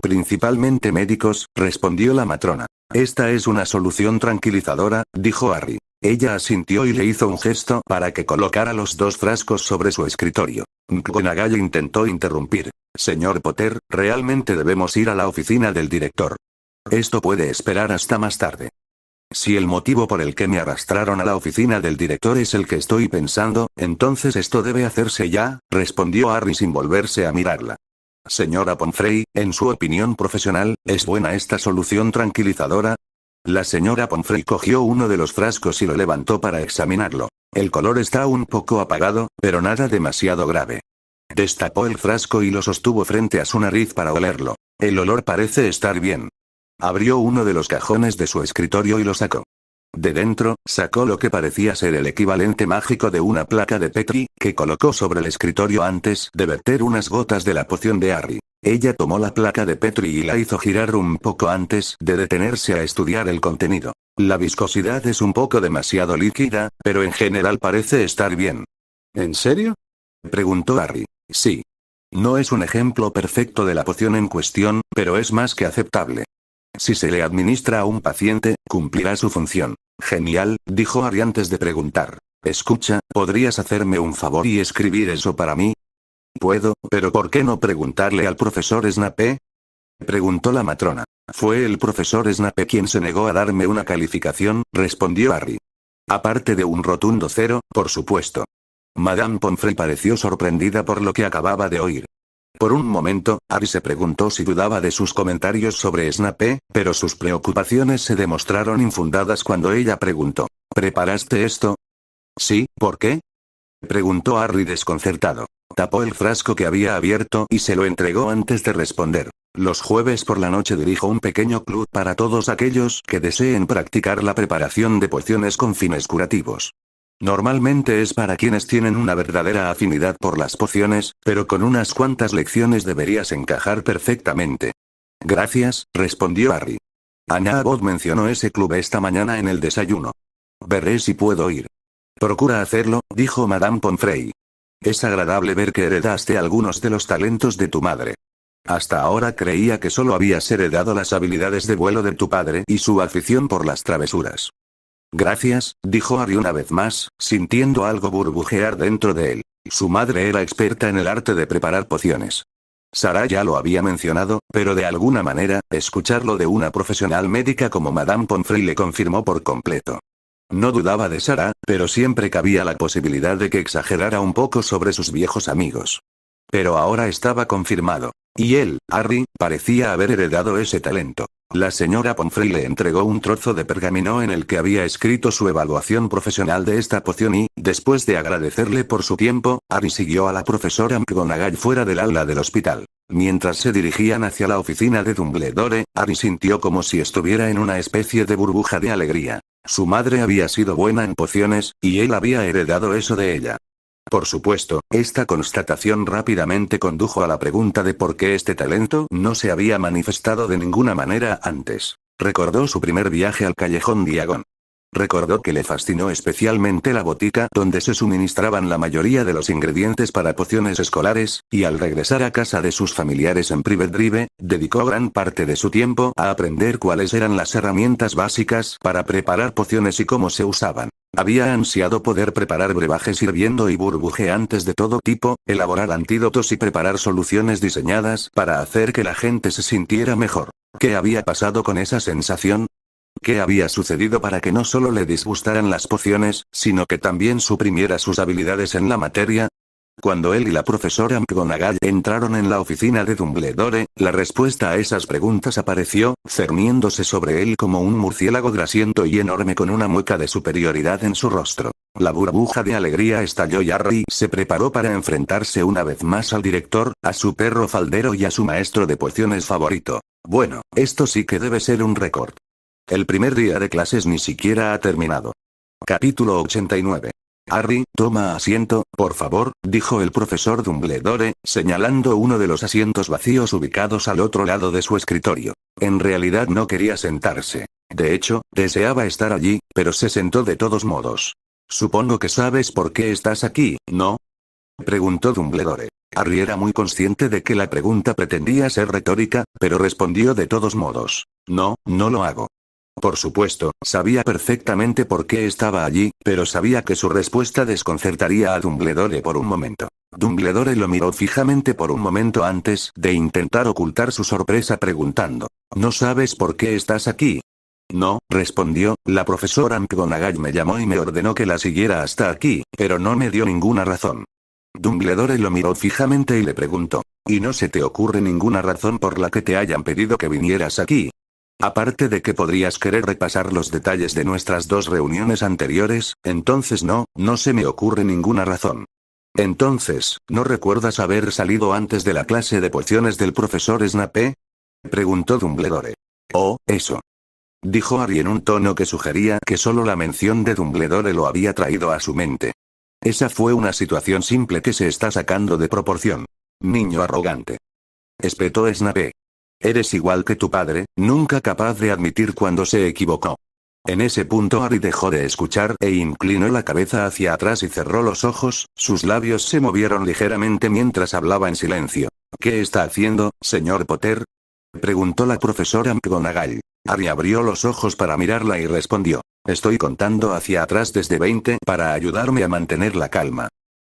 Principalmente médicos, respondió la matrona. Esta es una solución tranquilizadora, dijo Harry. Ella asintió y le hizo un gesto para que colocara los dos frascos sobre su escritorio. McGonagall intentó interrumpir. Señor Potter, realmente debemos ir a la oficina del director. Esto puede esperar hasta más tarde. Si el motivo por el que me arrastraron a la oficina del director es el que estoy pensando, entonces esto debe hacerse ya, respondió Harry sin volverse a mirarla. Señora Pomfrey, en su opinión profesional, ¿es buena esta solución tranquilizadora? La señora Pomfrey cogió uno de los frascos y lo levantó para examinarlo. El color está un poco apagado, pero nada demasiado grave. Destapó el frasco y lo sostuvo frente a su nariz para olerlo. El olor parece estar bien. Abrió uno de los cajones de su escritorio y lo sacó. De dentro, sacó lo que parecía ser el equivalente mágico de una placa de Petri, que colocó sobre el escritorio antes de verter unas gotas de la poción de Harry. Ella tomó la placa de Petri y la hizo girar un poco antes de detenerse a estudiar el contenido. La viscosidad es un poco demasiado líquida, pero en general parece estar bien. ¿En serio? Preguntó Harry. Sí. No es un ejemplo perfecto de la poción en cuestión, pero es más que aceptable. Si se le administra a un paciente, cumplirá su función. Genial, dijo Harry antes de preguntar. Escucha, ¿podrías hacerme un favor y escribir eso para mí? Puedo, pero ¿por qué no preguntarle al profesor Snape? Preguntó la matrona. Fue el profesor Snape quien se negó a darme una calificación, respondió Harry. Aparte de un rotundo 0, por supuesto. Madame Pomfrey pareció sorprendida por lo que acababa de oír. Por un momento, Harry se preguntó si dudaba de sus comentarios sobre Snape, pero sus preocupaciones se demostraron infundadas cuando ella preguntó. ¿Preparaste esto? Sí, ¿por qué? Preguntó Harry desconcertado. Tapó el frasco que había abierto y se lo entregó antes de responder. Los jueves por la noche dirijo un pequeño club para todos aquellos que deseen practicar la preparación de pociones con fines curativos. Normalmente es para quienes tienen una verdadera afinidad por las pociones, pero con unas cuantas lecciones deberías encajar perfectamente. Gracias, respondió Harry. Anna Abbott mencionó ese club esta mañana en el desayuno. Veré si puedo ir. Procura hacerlo, dijo Madame Pomfrey. Es agradable ver que heredaste algunos de los talentos de tu madre. Hasta ahora creía que solo habías heredado las habilidades de vuelo de tu padre y su afición por las travesuras. Gracias, dijo Harry una vez más, sintiendo algo burbujear dentro de él. Su madre era experta en el arte de preparar pociones. Sarah ya lo había mencionado, pero de alguna manera, escucharlo de una profesional médica como Madame Pomfrey le confirmó por completo. No dudaba de Sarah, pero siempre cabía la posibilidad de que exagerara un poco sobre sus viejos amigos. Pero ahora estaba confirmado. Y él, Harry, parecía haber heredado ese talento. La señora Pomfrey le entregó un trozo de pergamino en el que había escrito su evaluación profesional de esta poción y, después de agradecerle por su tiempo, Harry siguió a la profesora McGonagall fuera del aula del hospital. Mientras se dirigían hacia la oficina de Dumbledore, Harry sintió como si estuviera en una especie de burbuja de alegría. Su madre había sido buena en pociones, y él había heredado eso de ella. Por supuesto, esta constatación rápidamente condujo a la pregunta de por qué este talento no se había manifestado de ninguna manera antes. Recordó su primer viaje al callejón Diagon. Recordó que le fascinó especialmente la botica donde se suministraban la mayoría de los ingredientes para pociones escolares, y al regresar a casa de sus familiares en Private Drive, dedicó gran parte de su tiempo a aprender cuáles eran las herramientas básicas para preparar pociones y cómo se usaban. Había ansiado poder preparar brebajes hirviendo y burbujeantes de todo tipo, elaborar antídotos y preparar soluciones diseñadas para hacer que la gente se sintiera mejor. ¿Qué había pasado con esa sensación? ¿Qué había sucedido para que no solo le disgustaran las pociones, sino que también suprimiera sus habilidades en la materia? Cuando él y la profesora McGonagall entraron en la oficina de Dumbledore, la respuesta a esas preguntas apareció, cerniéndose sobre él como un murciélago grasiento y enorme con una mueca de superioridad en su rostro. La burbuja de alegría estalló y Harry se preparó para enfrentarse una vez más al director, a su perro faldero y a su maestro de pociones favorito. Bueno, esto sí que debe ser un récord. El primer día de clases ni siquiera ha terminado. Capítulo 89. Harry, toma asiento, por favor, dijo el profesor Dumbledore, señalando uno de los asientos vacíos ubicados al otro lado de su escritorio. En realidad no quería sentarse. De hecho, deseaba estar allí, pero se sentó de todos modos. Supongo que sabes por qué estás aquí, ¿no? Preguntó Dumbledore. Harry era muy consciente de que la pregunta pretendía ser retórica, pero respondió de todos modos. No, no lo hago. Por supuesto, sabía perfectamente por qué estaba allí, pero sabía que su respuesta desconcertaría a Dumbledore por un momento. Dumbledore lo miró fijamente por un momento antes de intentar ocultar su sorpresa preguntando. ¿No sabes por qué estás aquí? No, respondió, la profesora McGonagall me llamó y me ordenó que la siguiera hasta aquí, pero no me dio ninguna razón. Dumbledore lo miró fijamente y le preguntó. ¿Y no se te ocurre ninguna razón por la que te hayan pedido que vinieras aquí? Aparte de que podrías querer repasar los detalles de nuestras dos reuniones anteriores, entonces no se me ocurre ninguna razón. Entonces, ¿no recuerdas haber salido antes de la clase de pociones del profesor Snape? Preguntó Dumbledore. Oh, eso. Dijo Harry en un tono que sugería que solo la mención de Dumbledore lo había traído a su mente. Esa fue una situación simple que se está sacando de proporción. Niño arrogante. Espetó Snape. Eres igual que tu padre, nunca capaz de admitir cuando se equivocó. En ese punto Harry dejó de escuchar e inclinó la cabeza hacia atrás y cerró los ojos, sus labios se movieron ligeramente mientras hablaba en silencio. ¿Qué está haciendo, señor Potter? Preguntó la profesora McGonagall. Harry abrió los ojos para mirarla y respondió. Estoy contando hacia atrás desde 20 para ayudarme a mantener la calma.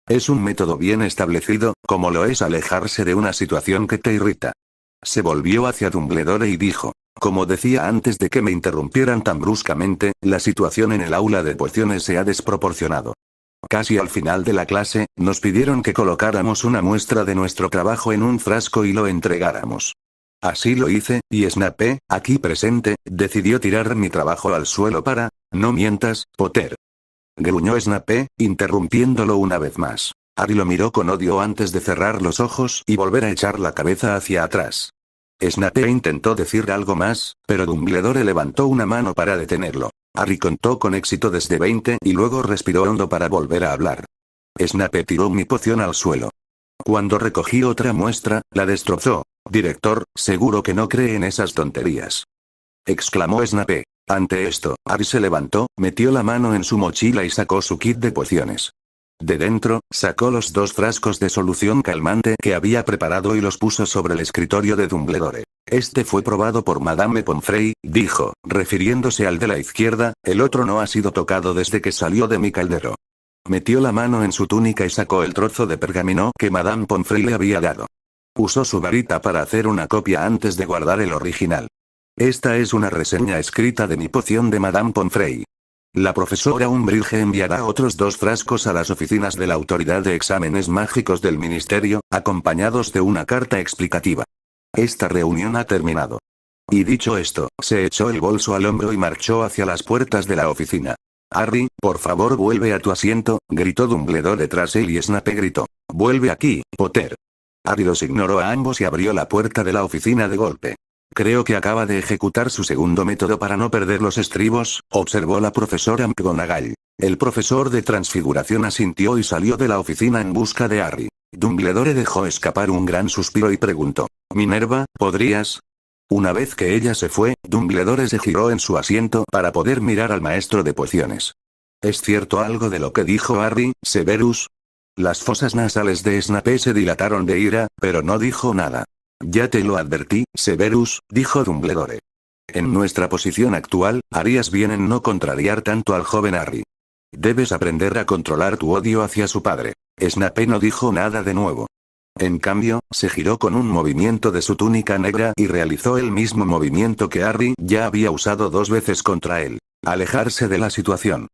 Es un método bien establecido, como lo es alejarse de una situación que te irrita. Se volvió hacia Dumbledore y dijo. Como decía antes de que me interrumpieran tan bruscamente, la situación en el aula de pociones se ha desproporcionado. Casi al final de la clase, nos pidieron que colocáramos una muestra de nuestro trabajo en un frasco y lo entregáramos. Así lo hice, y Snape, aquí presente, decidió tirar mi trabajo al suelo para... No mientas, Potter. Gruñó Snape, interrumpiéndolo una vez más. Harry lo miró con odio antes de cerrar los ojos y volver a echar la cabeza hacia atrás. Snape intentó decir algo más, pero Dumbledore levantó una mano para detenerlo. Harry contó con éxito desde 20 y luego respiró hondo para volver a hablar. Snape tiró mi poción al suelo. Cuando recogí otra muestra, la destrozó. Director, seguro que no cree en esas tonterías. Exclamó Snape. Ante esto, Harry se levantó, metió la mano en su mochila y sacó su kit de pociones. De dentro, sacó los 2 frascos de solución calmante que había preparado y los puso sobre el escritorio de Dumbledore. Este fue probado por Madame Pomfrey, dijo, refiriéndose al de la izquierda, el otro no ha sido tocado desde que salió de mi caldero. Metió la mano en su túnica y sacó el trozo de pergamino que Madame Pomfrey le había dado. Usó su varita para hacer una copia antes de guardar el original. Esta es una reseña escrita de mi poción de Madame Pomfrey. La profesora Umbridge enviará otros 2 frascos a las oficinas de la Autoridad de Exámenes Mágicos del Ministerio, acompañados de una carta explicativa. Esta reunión ha terminado. Y dicho esto, se echó el bolso al hombro y marchó hacia las puertas de la oficina. Harry, por favor vuelve a tu asiento, gritó Dumbledore tras él y Snape gritó. Vuelve aquí, Potter. Harry los ignoró a ambos y abrió la puerta de la oficina de golpe. Creo que acaba de ejecutar su segundo método para no perder los estribos, observó la profesora McGonagall. El profesor de transfiguración asintió y salió de la oficina en busca de Harry. Dumbledore dejó escapar un gran suspiro y preguntó. Minerva, ¿podrías? Una vez que ella se fue, Dumbledore se giró en su asiento para poder mirar al maestro de pociones. ¿Es cierto algo de lo que dijo Harry, Severus? Las fosas nasales de Snape se dilataron de ira, pero no dijo nada. Ya te lo advertí, Severus, dijo Dumbledore. En nuestra posición actual, harías bien en no contrariar tanto al joven Harry. Debes aprender a controlar tu odio hacia su padre. Snape no dijo nada de nuevo. En cambio, se giró con un movimiento de su túnica negra y realizó el mismo movimiento que Harry ya había usado 2 veces contra él. Alejarse de la situación.